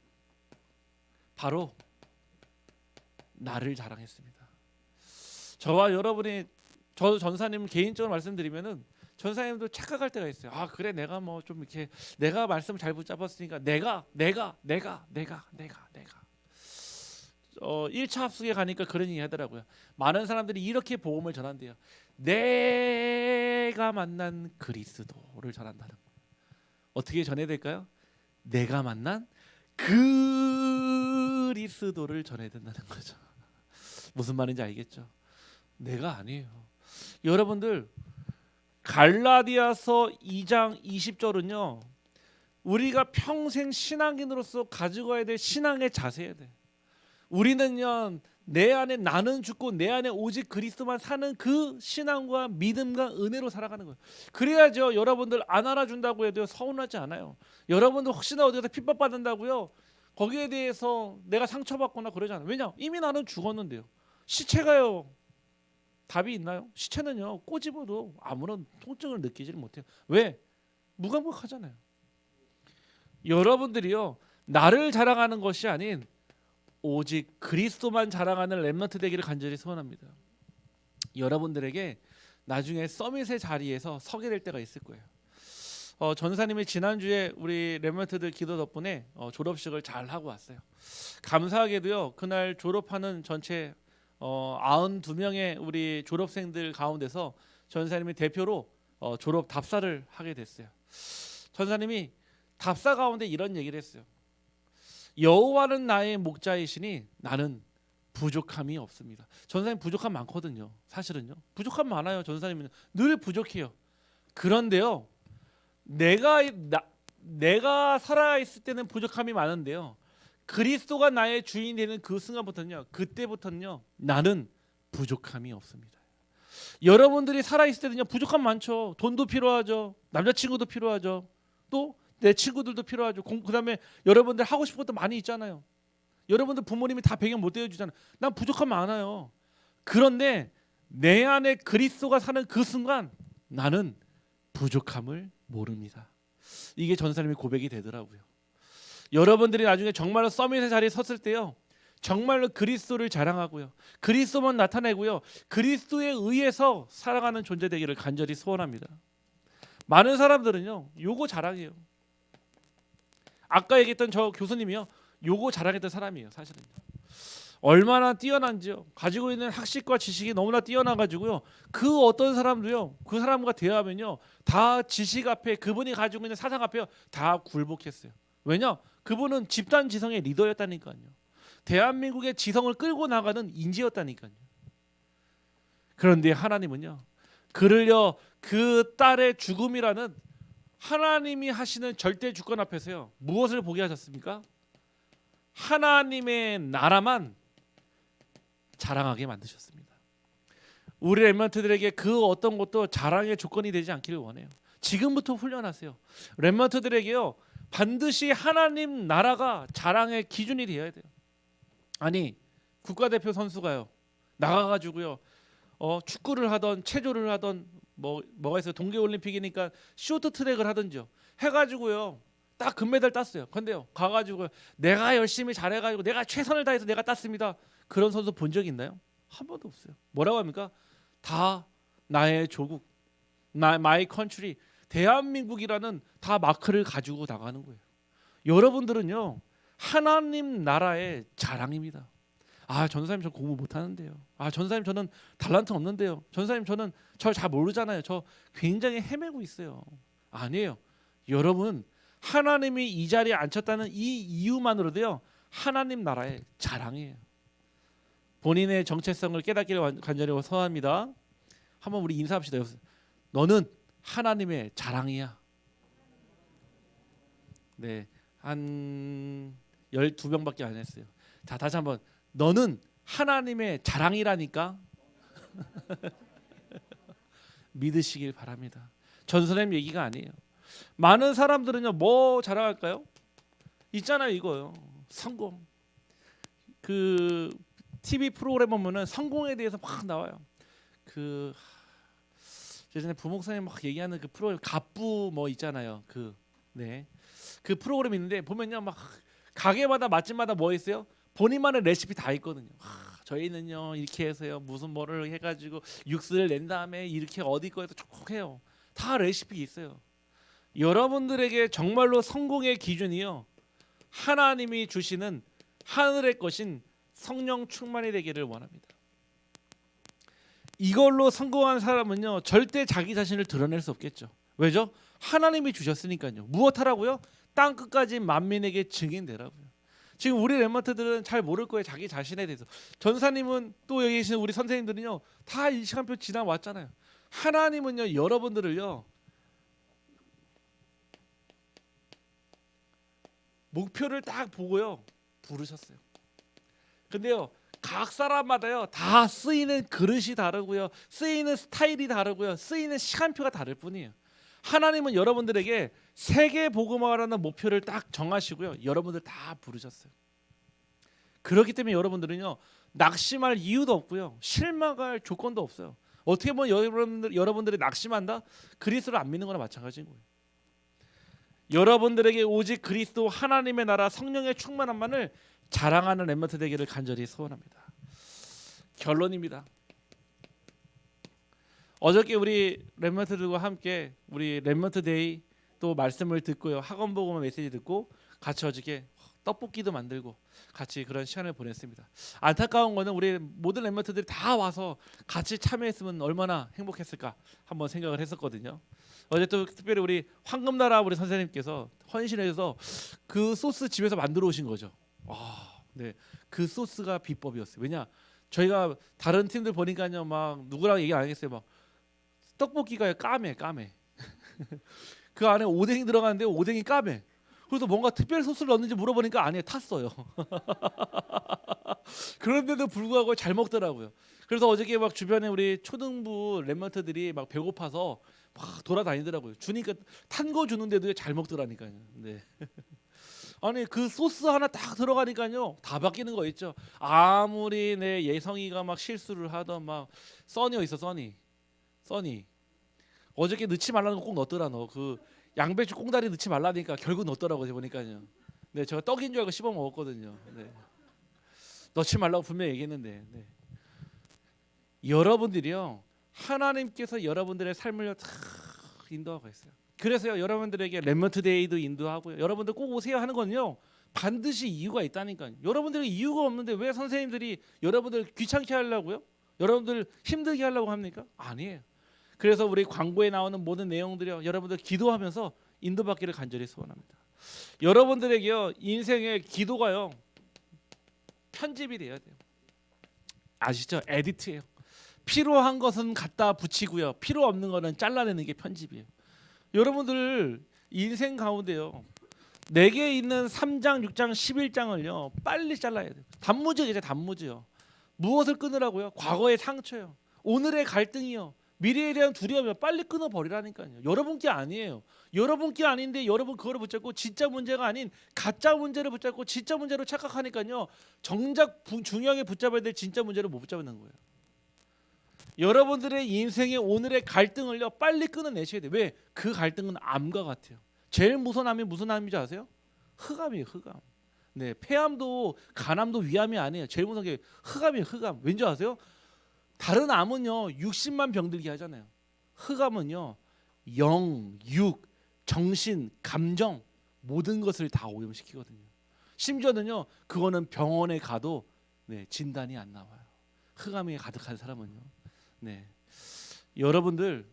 바로 나를 자랑했습니다. 저와 여러분이 저 전사님 개인적으로 말씀드리면은 전사님도 착각할 때가 있어요. 아 그래 내가 뭐 좀 이렇게 내가 말씀 잘 붙잡았으니까 내가 1차 합숙에 가니까 그런 얘기 하더라고요. 많은 사람들이 이렇게 복음을 전한대요. 내가 만난 그리스도를 전한다는 거예요. 어떻게 전해야 될까요? 내가 만난 그리스도를 전해야 된다는 거죠. 무슨 말인지 알겠죠? 내가 아니에요. 여러분들 갈라디아서 2장 20절은요 우리가 평생 신앙인으로서 가지고 가야 될 신앙의 자세야 돼. 우리는요 내 안에 나는 죽고 내 안에 오직 그리스도만 사는 그 신앙과 믿음과 은혜로 살아가는 거예요. 그래야죠 여러분들 안 알아준다고 해도 서운하지 않아요. 여러분들 혹시나 어디서 핍박받는다고요 거기에 대해서 내가 상처받거나 그러지 않아요. 왜냐? 이미 나는 죽었는데요. 시체가요 답이 있나요? 시체는요 꼬집어도 아무런 통증을 느끼지를 못해요. 왜? 무감각하잖아요. 여러분들이요 나를 자랑하는 것이 아닌 오직 그리스도만 자랑하는 렘넌트 되기를 간절히 소원합니다. 여러분들에게 나중에 서밋의 자리에서 서게 될 때가 있을 거예요. 전사님이 지난주에 우리 렘넌트들 기도 덕분에 졸업식을 잘 하고 왔어요. 감사하게도요 그날 졸업하는 전체 92명의 우리 졸업생들 가운데서 전사님이 대표로 졸업 답사를 하게 됐어요. 전사님이 답사 가운데 이런 얘기를 했어요. 여호와는 나의 목자이시니 나는 부족함이 없습니다. 전사님 부족함 많거든요. 사실은요. 부족함 많아요. 전사님은 늘 부족해요. 그런데요. 내가 살아 있을 때는 부족함이 많은데요. 그리스도가 나의 주인이 되는 그 순간부터는요. 그때부터는요. 나는 부족함이 없습니다. 여러분들이 살아 있을 때는요. 부족함 많죠. 돈도 필요하죠. 남자친구도 필요하죠. 또 내 친구들도 필요하죠. 그다음에 여러분들 하고 싶은 것도 많이 있잖아요. 여러분들 부모님이 다 배경 못 되어주잖아요. 난 부족함 많아요. 그런데 내 안에 그리스도가 사는 그 순간 나는 부족함을 모릅니다. 이게 전사님의 고백이 되더라고요. 여러분들이 나중에 정말로 서밋의 자리에 섰을 때요. 정말로 그리스도를 자랑하고요. 그리스도만 나타내고요. 그리스도에 의해서 살아가는 존재 되기를 간절히 소원합니다. 많은 사람들은요. 요거 자랑해요. 아까 얘기했던 저 교수님이요. 요거 자랑했던 사람이에요. 사실은요. 얼마나 뛰어난지요. 가지고 있는 학식과 지식이 너무나 뛰어나가지고요. 그 어떤 사람도요. 그 사람과 대화하면요. 다 지식 앞에 그분이 가지고 있는 사상 앞에 다 굴복했어요. 왜냐? 그분은 집단 지성의 리더였다니까요. 대한민국의 지성을 끌고 나가는 인재였다니까요. 그런데 하나님은요. 그를요. 그 딸의 죽음이라는 하나님이 하시는 절대 주권 앞에서요. 무엇을 보게 하셨습니까? 하나님의 나라만 자랑하게 만드셨습니다. 우리 렘넌트들에게 그 어떤 것도 자랑의 조건이 되지 않기를 원해요. 지금부터 훈련하세요. 렘넌트들에게요. 반드시 하나님 나라가 자랑의 기준이 되어야 돼요. 아니 국가대표 선수가요. 나가가지고요. 축구를 하던 체조를 하던 뭐가 있어요. 동계올림픽이니까 쇼트트랙을 하든지요. 해가지고요. 딱 금메달 땄어요. 근데요. 가가지고 내가 열심히 잘해가지고 내가 최선을 다해서 내가 땄습니다. 그런 선수 본 적 있나요? 한 번도 없어요. 뭐라고 합니까? 다 나의 조국, 마이 컨트리, 대한민국이라는 다 마크를 가지고 나가는 거예요. 여러분들은요. 하나님 나라의 자랑입니다. 전사님 저 공부 못하는데요. 전사님 저는 달란트 없는데요. 전사님 저는 저 잘 모르잖아요. 저 굉장히 헤매고 있어요. 아니에요. 여러분 하나님이 이 자리에 앉혔다는 이 이유만으로도요. 하나님 나라의 자랑이에요. 본인의 정체성을 깨닫기를 간절히 소원합니다. 한번 우리 인사합시다. 너는 하나님의 자랑이야. 네, 한 12명밖에 안 했어요. 자, 다시 한번. 너는 하나님의 자랑이라니까. 믿으시길 바랍니다. 전선의 얘기가 아니에요. 많은 사람들은요 뭐 자랑할까요? 있잖아요 이거요. 성공. 그 TV 프로그램 보면은 성공에 대해서 막 나와요. 그 예전에 부목사님 막 얘기하는 그 프로그램 갑부 뭐 있잖아요. 그 프로그램 있는데 보면요 막 가게마다 맛집마다 뭐 있어요? 본인만의 레시피 다 있거든요. 저희는요 이렇게 해서요 무슨 뭐를 해가지고 육수를 낸 다음에 이렇게 어디 거에서 촉촉해요. 다 레시피 있어요. 여러분들에게 정말로 성공의 기준이요 하나님이 주시는 하늘의 것인 성령 충만이 되기를 원합니다. 이걸로 성공한 사람은요 절대 자기 자신을 드러낼 수 없겠죠. 왜죠? 하나님이 주셨으니까요. 무엇하라고요? 땅 끝까지 만민에게 증인되라고요. 지금 우리 렘넌트들은 잘 모를 거예요. 자기 자신에 대해서. 전사님은 또 여기 계신 우리 선생님들은요 다 이 시간표 지나왔잖아요. 하나님은요 여러분들을요 목표를 딱 보고요 부르셨어요. 근데요 각 사람마다요 다 쓰이는 그릇이 다르고요 쓰이는 스타일이 다르고요 쓰이는 시간표가 다를 뿐이에요. 하나님은 여러분들에게 세계 복음화라는 목표를 딱 정하시고요 여러분들 다 부르셨어요. 그렇기 때문에 여러분들은요 낙심할 이유도 없고요 실망할 조건도 없어요. 어떻게 보면 여러분들이 낙심한다? 그리스도를 안 믿는 거나 마찬가지인 거예요. 여러분들에게 오직 그리스도 하나님의 나라 성령의 충만함만을 자랑하는 렘넌트 되기를 간절히 소원합니다. 결론입니다. 어저께 우리 렘넌트들과 함께 우리 렘넌트 데이 또 말씀을 듣고요 학원 보고만 메시지 듣고 같이 어저께 떡볶이도 만들고 같이 그런 시간을 보냈습니다. 안타까운 거는 우리 모든 렘넌트들이 다 와서 같이 참여했으면 얼마나 행복했을까 한번 생각을 했었거든요. 어제 또 특별히 우리 황금나라 우리 선생님께서 헌신해서 그 소스 집에서 만들어 오신 거죠. 네, 그 소스가 비법이었어요. 왜냐 저희가 다른 팀들 보니까요 막 누구랑 얘기 안 하겠어요. 막 떡볶이가 까매 그 안에 오뎅이 들어가는데 오뎅이 까매. 그래서 뭔가 특별 소스를 넣는지 물어보니까 아니에요 탔어요. 그런데도 불구하고 잘 먹더라고요. 그래서 어저께 막 주변에 우리 초등부 렘넌트들이 막 배고파서 막 돌아다니더라고요. 주니까 탄 거 주는데도 잘 먹더라니까요. 네. 아니 그 소스 하나 딱 들어가니까요 다 바뀌는 거 있죠. 아무리 내 예성이가 막 실수를 하던 막 써니 있어 써니 어저께 넣지 말라는 거 꼭 넣었더라. 너 그 양배추 꽁다리 넣지 말라니까 결국 넣었더라고요 보니까요. 네 제가 떡인 줄 알고 씹어 먹었거든요. 네. 넣지 말라고 분명히 얘기했는데 네. 여러분들이요 하나님께서 여러분들의 삶을 다 인도하고 있어요. 그래서요 여러분들에게 렘넌트 데이도 인도하고요. 여러분들 꼭 오세요 하는 건요 반드시 이유가 있다니까요. 여러분들에게 이유가 없는데 왜 선생님들이 여러분들 귀찮게 하려고요? 여러분들 힘들게 하려고 합니까? 아니에요. 그래서 우리 광고에 나오는 모든 내용들이요 여러분들 기도하면서 인도받기를 간절히 소원합니다. 여러분들에게요 인생의 기도가요 편집이 돼야 돼요. 아시죠? 에디트예요. 필요한 것은 갖다 붙이고요. 필요 없는 거는 잘라내는 게 편집이에요. 여러분들 인생 가운데요. 내게 있는 3장, 6장, 11장을요. 빨리 잘라야 돼요. 단무지죠, 단무지요. 무엇을 끊으라고요? 과거의 상처요. 오늘의 갈등이요. 미래에 대한 두려움이요. 빨리 끊어 버리라니까요. 여러분 게 아니에요. 여러분 게 아닌데 여러분 그거를 붙잡고 진짜 문제가 아닌 가짜 문제를 붙잡고 진짜 문제로 착각하니까요. 정작 중요하게 붙잡아야 될 진짜 문제를 못 붙잡는 거예요. 여러분들의 인생의 오늘의 갈등을요 빨리 끊어내셔야 돼요. 왜? 그 갈등은 암과 같아요. 제일 무서운 암이 무슨 암인지 아세요? 흑암이에요. 흑암. 네, 폐암도 간암도 위암이 아니에요. 제일 무서운 게 흑암이에요. 흑암. 왠지 아세요? 다른 암은요 60만 병들게 하잖아요. 흑암은요 영, 육, 정신, 감정 모든 것을 다 오염시키거든요. 심지어는요 그거는 병원에 가도 네, 진단이 안 나와요. 흑암이 가득한 사람은요. 네, 여러분들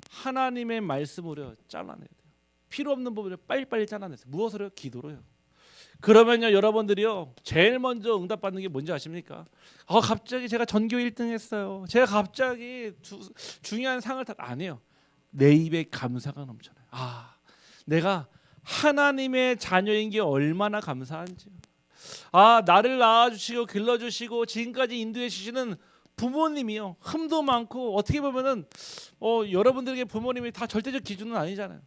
하나님의 말씀으로 잘라내야 돼요. 필요 없는 부분을 빨리빨리 잘라내세요. 무엇으로요? 기도로요. 그러면요 여러분들이요 제일 먼저 응답받는 게 뭔지 아십니까? 갑자기 제가 전교 1등 했어요. 제가 갑자기 중요한 상을 안 해요. 내 입에 감사가 넘쳐나요. 내가 하나님의 자녀인 게 얼마나 감사한지요. 나를 낳아주시고 길러주시고 지금까지 인도해 주시는 부모님이요 흠도 많고 어떻게 보면은 여러분들에게 부모님이 다 절대적 기준은 아니잖아요.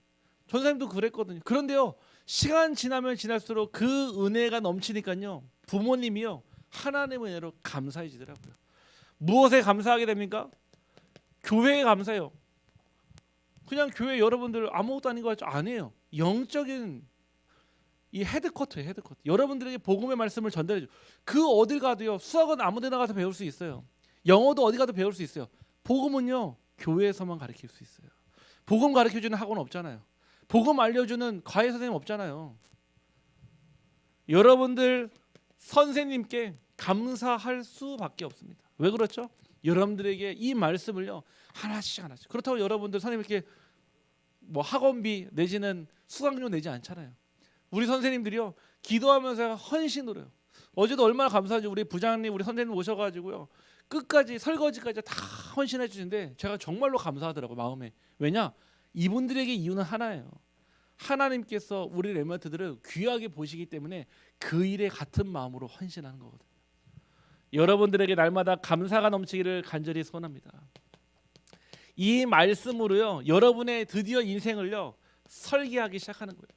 전사님도 그랬거든요. 그런데요 시간 지나면 지날수록 그 은혜가 넘치니까요 부모님이요 하나님의 은혜로 감사해지더라고요. 무엇에 감사하게 됩니까? 교회에 감사해요. 그냥 교회 여러분들 아무것도 아닌 것 같죠? 아니에요. 영적인 이 헤드쿼터예요. 헤드쿼터. 여러분들에게 복음의 말씀을 전달해줘. 그 어딜 가도요 수학은 아무데나 가서 배울 수 있어요. 영어도 어디 가도 배울 수 있어요. 복음은요 교회에서만 가르칠 수 있어요. 복음 가르쳐주는 학원 없잖아요. 복음 알려주는 과외 선생님 없잖아요. 여러분들 선생님께 감사할 수밖에 없습니다. 왜 그렇죠? 여러분들에게 이 말씀을요 하나씩 하나씩. 그렇다고 여러분들 선생님께 뭐 학원비 내지는 수강료 내지 않잖아요. 우리 선생님들이요 기도하면서 헌신으로요. 어제도 얼마나 감사하지. 우리 부장님 우리 선생님 오셔가지고요 끝까지 설거지까지 다 헌신해 주시는데 제가 정말로 감사하더라고요. 마음에. 왜냐? 이분들에게 이유는 하나예요. 하나님께서 우리 렘넌트들을 귀하게 보시기 때문에 그 일에 같은 마음으로 헌신하는 거거든요. 여러분들에게 날마다 감사가 넘치기를 간절히 소원합니다. 이 말씀으로요 여러분의 드디어 인생을요 설계하기 시작하는 거예요.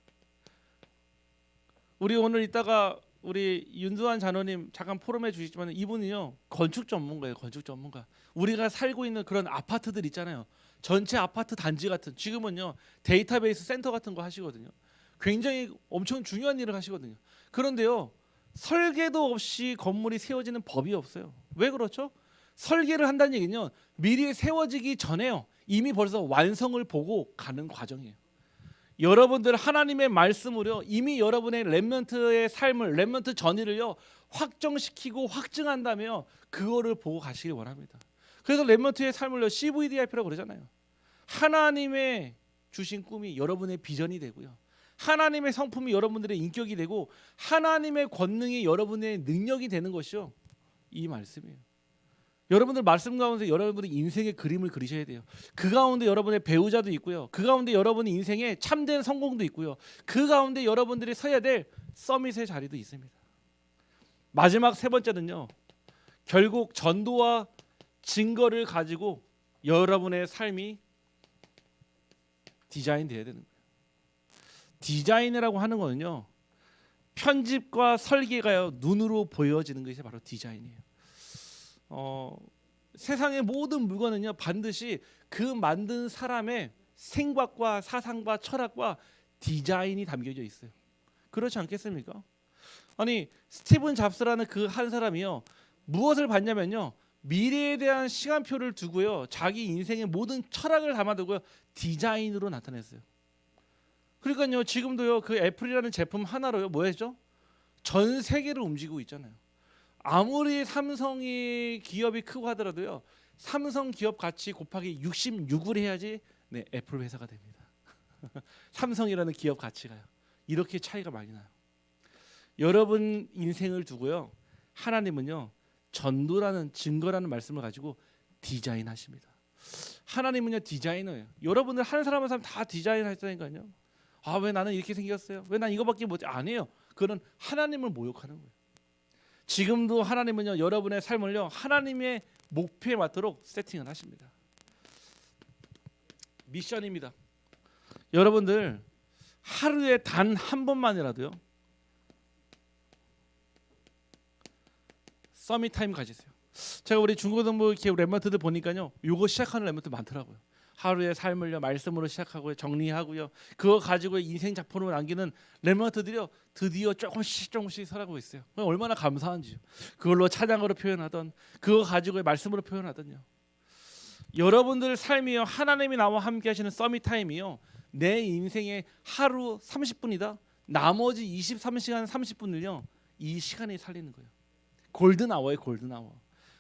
우리 오늘 이따가 우리 윤두환 장로님 잠깐 포럼해 주시지만 이분이요 건축 전문가예요. 건축 전문가. 우리가 살고 있는 그런 아파트들 있잖아요. 전체 아파트 단지 같은 지금은요 데이터베이스 센터 같은 거 하시거든요. 굉장히 엄청 중요한 일을 하시거든요. 그런데요 설계도 없이 건물이 세워지는 법이 없어요. 왜 그렇죠? 설계를 한다는 얘기는요 미리 세워지기 전에요 이미 벌써 완성을 보고 가는 과정이에요. 여러분들 하나님의 말씀으로 이미 여러분의 렘넌트의 삶을 렘넌트 전의를요 확정시키고 확증한다며 그거를 보고 가시길 원합니다. 그래서 렘넌트의 삶을요 CVDIP라고 그러잖아요. 하나님의 주신 꿈이 여러분의 비전이 되고요. 하나님의 성품이 여러분들의 인격이 되고 하나님의 권능이 여러분의 능력이 되는 것이요. 이 말씀이에요. 여러분들 말씀 가운데 여러분들의 인생의 그림을 그리셔야 돼요. 그 가운데 여러분의 배우자도 있고요. 그 가운데 여러분의 인생의 참된 성공도 있고요. 그 가운데 여러분들이 서야 될 서밋의 자리도 있습니다. 마지막 세 번째는요. 결국 전도와 증거를 가지고 여러분의 삶이 디자인돼야 되는 거예요. 디자인이라고 하는 거는요. 편집과 설계가요. 눈으로 보여지는 것이 바로 디자인이에요. 세상의 모든 물건은요. 반드시 그 만든 사람의 생각과 사상과 철학과 디자인이 담겨져 있어요. 그렇지 않겠습니까? 아니 스티븐 잡스라는 그 한 사람이요. 무엇을 봤냐면요. 미래에 대한 시간표를 두고요. 자기 인생의 모든 철학을 담아두고요. 디자인으로 나타냈어요. 그러니까요 지금도요 그 애플이라는 제품 하나로요 뭐 했죠? 전 세계를 움직이고 있잖아요. 아무리 삼성이 기업이 크고 하더라도요 삼성 기업 가치 곱하기 66을 해야지 네, 애플 회사가 됩니다. 삼성이라는 기업 가치가요. 이렇게 차이가 많이 나요. 여러분 인생을 두고요 하나님은요 전도라는 증거라는 말씀을 가지고 디자인하십니다. 하나님은요 디자이너예요. 여러분들 한 사람 한 사람 다 디자인하셨다니까요. 아 왜 나는 이렇게 생겼어요? 왜 난 이거밖에 못해? 아니에요. 그거는 하나님을 모욕하는 거예요. 지금도 하나님은요 여러분의 삶을요 하나님의 목표에 맞도록 세팅을 하십니다. 미션입니다. 여러분들 하루에 단 한 번만이라도요 서밋 타임 가지세요. 제가 우리 중고등부 이렇게 랩런트들 보니까요 요거 시작하는 랩런트 많더라고요. 하루의 삶을요 말씀으로 시작하고요 정리하고요 그거 가지고 인생 작품으로 남기는 랩런트들이요 드디어 조금씩 살아가고 있어요. 얼마나 감사한지요. 그걸로 찬양으로 표현하던 그거 가지고 말씀으로 표현하던요. 여러분들 삶이요 하나님이 나와 함께 하시는 서밋 타임이요 내 인생의 하루 30분이다 나머지 23시간 30분을요 이 시간에 살리는 거예요. 골든 아워예요. 골든 아워.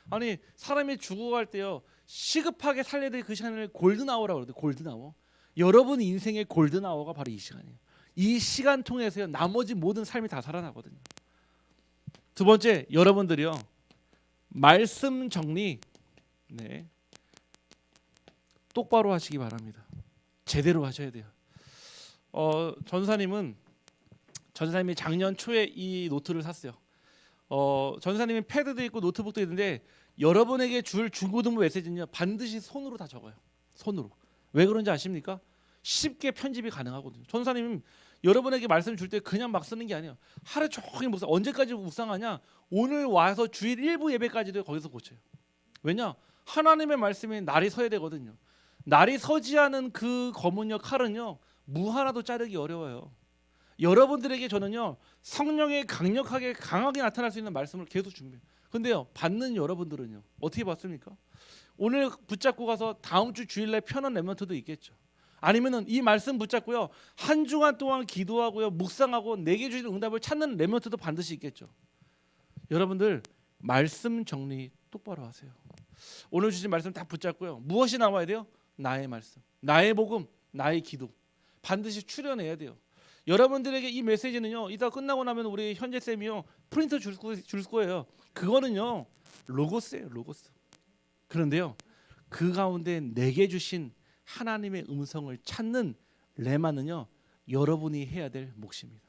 아니 사람이 죽어갈 때요 시급하게 살려야 될 그 시간을 골든 아워라고 그러거든요. 골든 아워. 여러분 인생의 골든 아워가 바로 이 시간이에요. 이 시간 통해서요 나머지 모든 삶이 다 살아나거든요. 두 번째 여러분들이요 말씀 정리 네 똑바로 하시기 바랍니다. 제대로 하셔야 돼요. 전사님이 작년 초에 이 노트를 샀어요. 전사님이 패드도 있고 노트북도 있는데 여러분에게 줄 중고등부 메시지는요 반드시 손으로 다 적어요. 손으로. 왜 그런지 아십니까? 쉽게 편집이 가능하거든요. 전사님 여러분에게 말씀 줄 때 그냥 막 쓰는 게 아니에요. 하루 종일 묵상. 언제까지 묵상하냐? 오늘 와서 주일 1부 예배까지도 거기서 고쳐요. 왜냐? 하나님의 말씀이 날이 서야 되거든요. 날이 서지 않은 그 검은요 칼은요 무 하나도 자르기 어려워요. 여러분들에게 저는요 성령의 강하게 나타날 수 있는 말씀을 계속 준비해요. 근데요 받는 여러분들은요 어떻게 받습니까? 오늘 붙잡고 가서 다음 주 주일날 펴는 랩런트도 있겠죠. 아니면은 이 말씀 붙잡고요 한 주간 동안 기도하고요 묵상하고 내게 주신 응답을 찾는 랩런트도 반드시 있겠죠. 여러분들 말씀 정리 똑바로 하세요. 오늘 주신 말씀 다 붙잡고요 무엇이 나와야 돼요? 나의 말씀, 나의 복음, 나의 기도 반드시 추려내야 돼요. 여러분들에게 이 메시지는요 이따 끝나고 나면 우리 현재 쌤이요 프린터 줄 거예요. 그거는요 로고스예요. 로고스. 그런데요 그 가운데 내게 주신 하나님의 음성을 찾는 레마는요 여러분이 해야 될 몫입니다.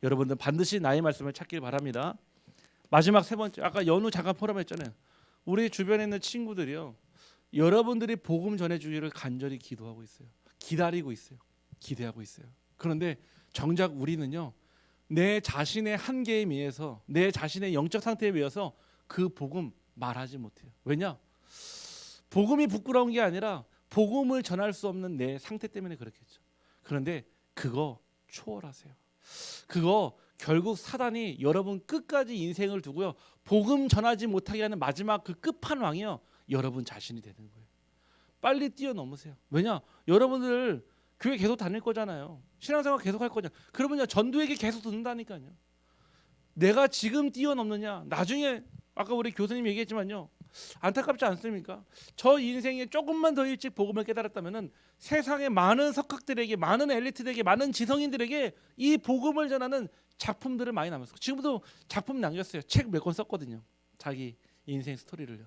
여러분들 반드시 나의 말씀을 찾길 바랍니다. 마지막 세 번째 아까 연우 잠깐 포럼했잖아요. 우리 주변에 있는 친구들이요 여러분들이 복음 전해주기를 간절히 기도하고 있어요. 기다리고 있어요. 기대하고 있어요. 그런데 정작 우리는요 내 자신의 한계에 의해서 내 자신의 영적 상태에 의해서 그 복음 말하지 못해요. 왜냐? 복음이 부끄러운 게 아니라 복음을 전할 수 없는 내 상태 때문에 그렇겠죠. 그런데 그거 초월하세요. 그거 결국 사단이 여러분 끝까지 인생을 두고요 복음 전하지 못하게 하는 마지막 그 끝판왕이요 여러분 자신이 되는 거예요. 빨리 뛰어넘으세요. 왜냐? 여러분들 교회 계속 다닐 거잖아요. 신앙생활 계속 할 거잖아요. 그러면요 전도에게 계속 듣는다니까요. 내가 지금 뛰어넘느냐 나중에 아까 우리 교수님 얘기했지만요 안타깝지 않습니까? 저 인생에 조금만 더 일찍 복음을 깨달았다면은 세상의 많은 석학들에게 많은 엘리트들에게 많은 지성인들에게 이 복음을 전하는 작품들을 많이 남겼어요. 지금도 작품 남겼어요. 책 몇 권 썼거든요. 자기 인생 스토리를요.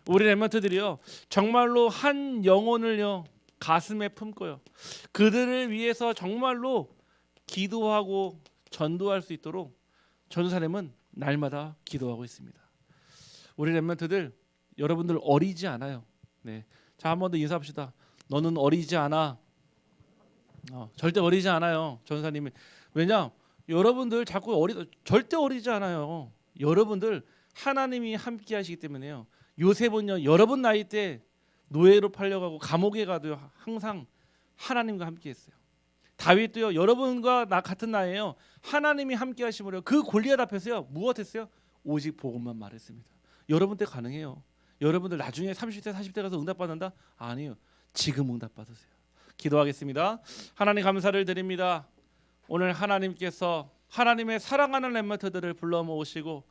우리 랩런트들이요 정말로 한 영혼을요 가슴에 품고요 그들을 위해서 정말로 기도하고 전도할 수 있도록 전도사님은 날마다 기도하고 있습니다. 우리 랩런트들 여러분들 어리지 않아요. 네, 자 한 번 더 인사합시다. 너는 어리지 않아. 절대 어리지 않아요. 전도사님이. 왜냐? 여러분들 자꾸 절대 어리지 않아요. 여러분들 하나님이 함께 하시기 때문에요. 요셉은요 여러분 나이 때 노예로 팔려가고 감옥에 가도 항상 하나님과 함께 했어요. 다윗도요 여러분과 나 같은 나이에요 하나님이 함께 하심으로 그 골리앗 앞에서요 무엇했어요? 오직 복음만 말했습니다. 여러분 때 가능해요. 여러분들 나중에 30대 40대 가서 응답받는다? 아니에요. 지금 응답받으세요. 기도하겠습니다. 하나님 감사를 드립니다. 오늘 하나님께서 하나님의 사랑하는 렘넌트들을 불러 모으시고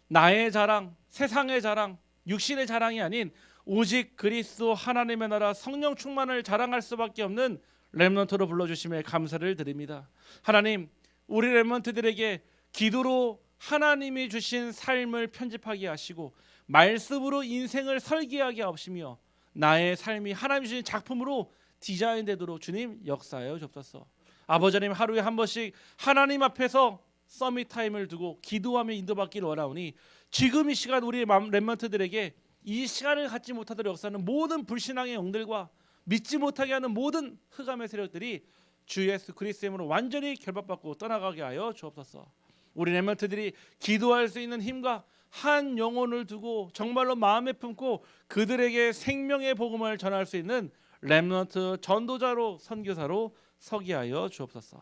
나의 자랑, 세상의 자랑, 육신의 자랑이 아닌 오직 그리스도 하나님의 나라 성령 충만을 자랑할 수밖에 없는 렘넌트로 불러주심에 감사를 드립니다. 하나님, 우리 렘넌트들에게 기도로 하나님이 주신 삶을 편집하게 하시고 말씀으로 인생을 설계하게 하시며 나의 삶이 하나님이 주신 작품으로 디자인되도록 주님 역사하여 주옵소서. 아버지 하나님, 하루에 한 번씩 하나님 앞에서 서밋 타임을 두고 기도하며 인도받기를 원하오니 지금 이 시간 우리 렘넌트들에게 이 시간을 갖지 못하도록 역사하는 모든 불신앙의 영들과 믿지 못하게 하는 모든 흑암의 세력들이 주 예수 그리스도의 이름으로 완전히 결박받고 떠나가게 하여 주옵소서. 우리 렘넌트들이 기도할 수 있는 힘과 한 영혼을 두고 정말로 마음에 품고 그들에게 생명의 복음을 전할 수 있는 렘넌트 전도자로 선교사로 서게 하여 주옵소서.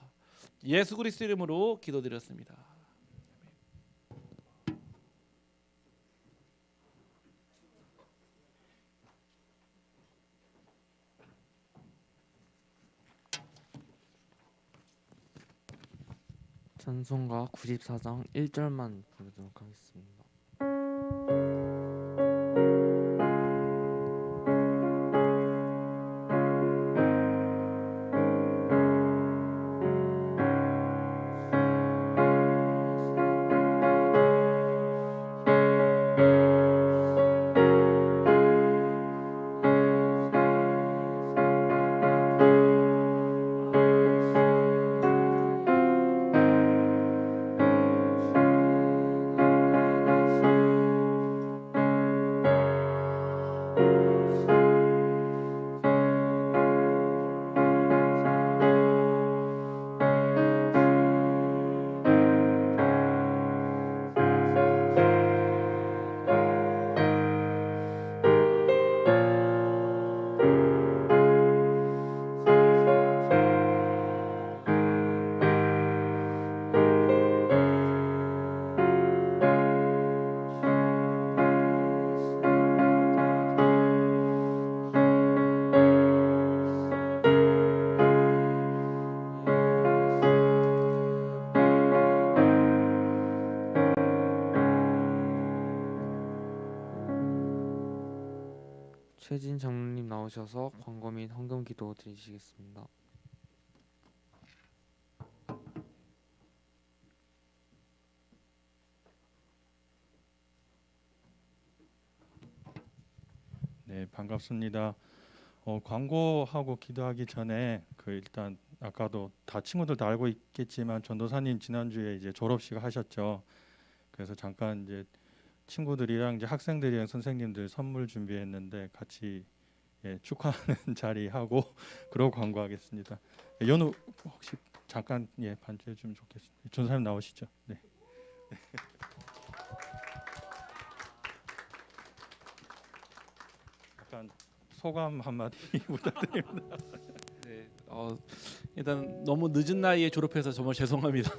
예수 그리스도 이름으로 기도드렸습니다. 찬송가 94장 1절만 부르도록 하겠습니다. 최진 장로님 나오셔서 광고 및 헌금 기도 드리시겠습니다. 네, 반갑습니다. 광고하고 기도하기 전에 일단 아까도 다 친구들 다 알고 있겠지만 전도사님 지난주에 이제 졸업식 하셨죠. 그래서 잠깐 이제 친구들이랑 이제 학생들이랑 선생님들 선물 준비했는데 같이 축하하는 자리 하고 그러고 광고하겠습니다. 연우 혹시 잠깐 반주해 주면 좋겠습니다. 전사님 나오시죠. 네. 약간 소감 한마디 부탁드립니다. 네, 일단 너무 늦은 나이에 졸업해서 정말 죄송합니다.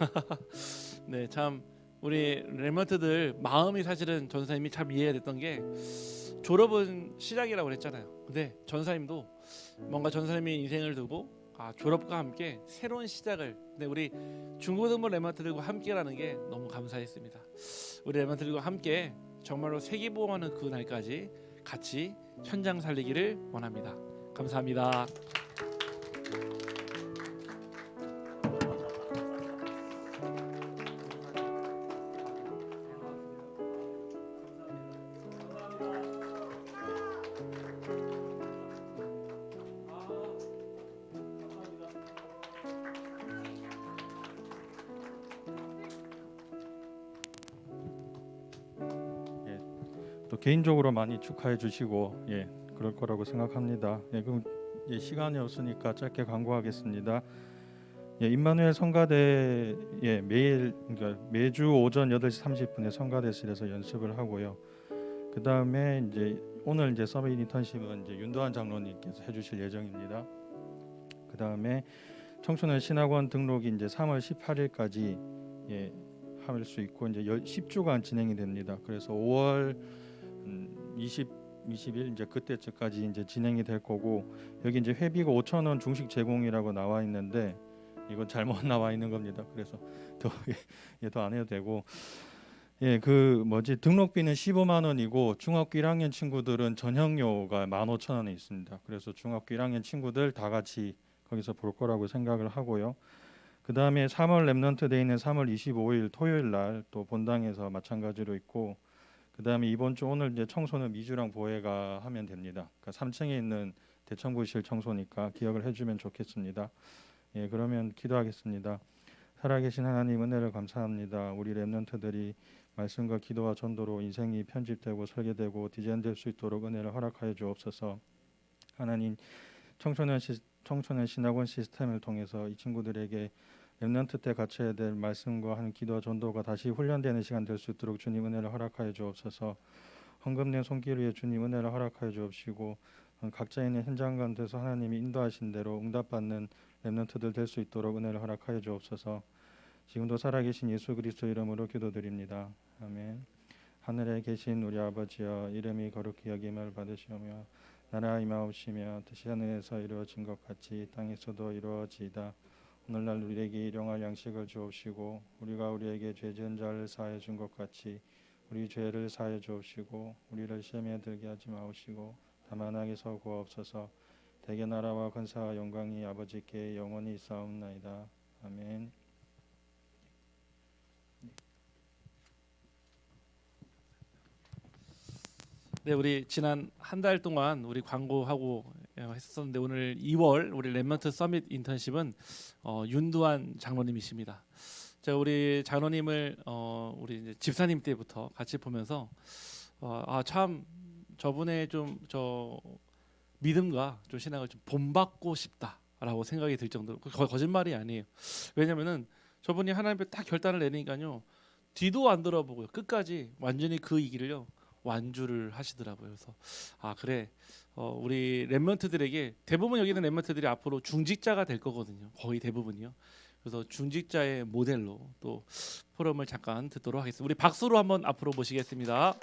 네, 참 우리 렘넌트들 마음이 사실은 전사님이 참 이해가 됐던 게 졸업은 시작이라고 그랬잖아요. 근데 전사님도 뭔가 전사님의 인생을 두고 졸업과 함께 새로운 시작을, 근데 우리 중고등부 렘넌트들과 함께라는 게 너무 감사했습니다. 우리 렘넌트들과 함께 정말로 세계보험하는 그 날까지 같이 현장 살리기를 원합니다. 감사합니다. 또 개인적으로 많이 축하해 주시고 그럴 거라고 생각합니다. 그럼 시간이 없으니까 짧게 광고하겠습니다. 임마누엘 성가대 매주 오전 8시 30분에 성가대실에서 연습을 하고요. 그 다음에 오늘 서밋 인턴십은 윤도한 장로님께서 해주실 예정입니다. 그 다음에 청소년 신학원 등록이 3월 18일까지 할 수 있고 10주간 진행이 됩니다. 그래서 5월 20일 이제 그때쯤까지 이제 진행이 될 거고 여기 이제 회비가 5,000원 중식 제공이라고 나와 있는데 이건 잘못 나와 있는 겁니다. 그래서 더 안 해도 되고 그 등록비는 15만 원이고 중학교 1학년 친구들은 전형료가 15,000원에 있습니다. 그래서 중학교 1학년 친구들 다 같이 거기서 볼 거라고 생각을 하고요. 그 다음에 3월 랩넌트 데이는 3월 25일 토요일 날 또 본당에서 마찬가지로 있고 그 다음에 이번 주 오늘 이제 청소는 미주랑 보혜가 하면 됩니다. 그러니까 3층에 있는 대청구실 청소니까 기억을 해주면 좋겠습니다. 그러면 기도하겠습니다. 살아계신 하나님 은혜를 감사합니다. 우리 랩넌트들이 말씀과 기도와 전도로 인생이 편집되고 설계되고 디자인될 수 있도록 은혜를 허락하여 주옵소서. 하나님 청소년 신학원 시스템을 통해서 이 친구들에게 랩넌트 때 갖춰야 될 말씀과 하는 기도와 전도가 다시 훈련되는 시간 될 수 있도록 주님 은혜를 허락하여 주옵소서. 헌금된 손길 위에 주님 은혜를 허락하여 주옵시고 각자 있는 현장 가운데서 하나님이 인도하신 대로 응답받는 랩넌트들 될 수 있도록 은혜를 허락하여 주옵소서. 지금도 살아계신 예수 그리스도 이름으로 기도드립니다. 아멘. 하늘에 계신 우리 아버지여 이름이 거룩히 여김을 받으시오며 나라 임하옵시며 뜻이 하늘에서 이루어진 것 같이 땅에서도 이루어지이다. 오늘날 우리에게 일용할 양식을 주옵시고 우리가 우리에게 죄 지은 자를 사하여 준 것 같이 우리 죄를 사하여 주옵시고 우리를 시험에 들게 하지 마옵시고 다만 악에서 구하옵소서. 대개 나라와 권세와 영광이 아버지께 영원히 있사옵나이다. 아멘. 네, 우리 지난 한 달 동안 우리 광고하고 했었는데 오늘 2월 우리 랩넌트 서밋 인턴십은 윤두환 장로님이십니다. 제가 우리 장로님을 우리 이제 집사님 때부터 같이 보면서 참 저분의 좀 믿음과 좀 신앙을 좀 본받고 싶다라고 생각이 들 정도로 거짓말이 아니에요. 왜냐면은 저분이 하나님 앞에 딱 결단을 내니까요 뒤도 안 돌아보고요 끝까지 완전히 그 길을요 완주를 하시더라고요. 그래서 그래 우리 랩런트들에게 대부분 여기 있는 랩런트들이 앞으로 중직자가 될 거거든요. 거의 대부분이요. 그래서 중직자의 모델로 또 포럼을 잠깐 듣도록 하겠습니다. 우리 박수로 한번 앞으로 모시겠습니다.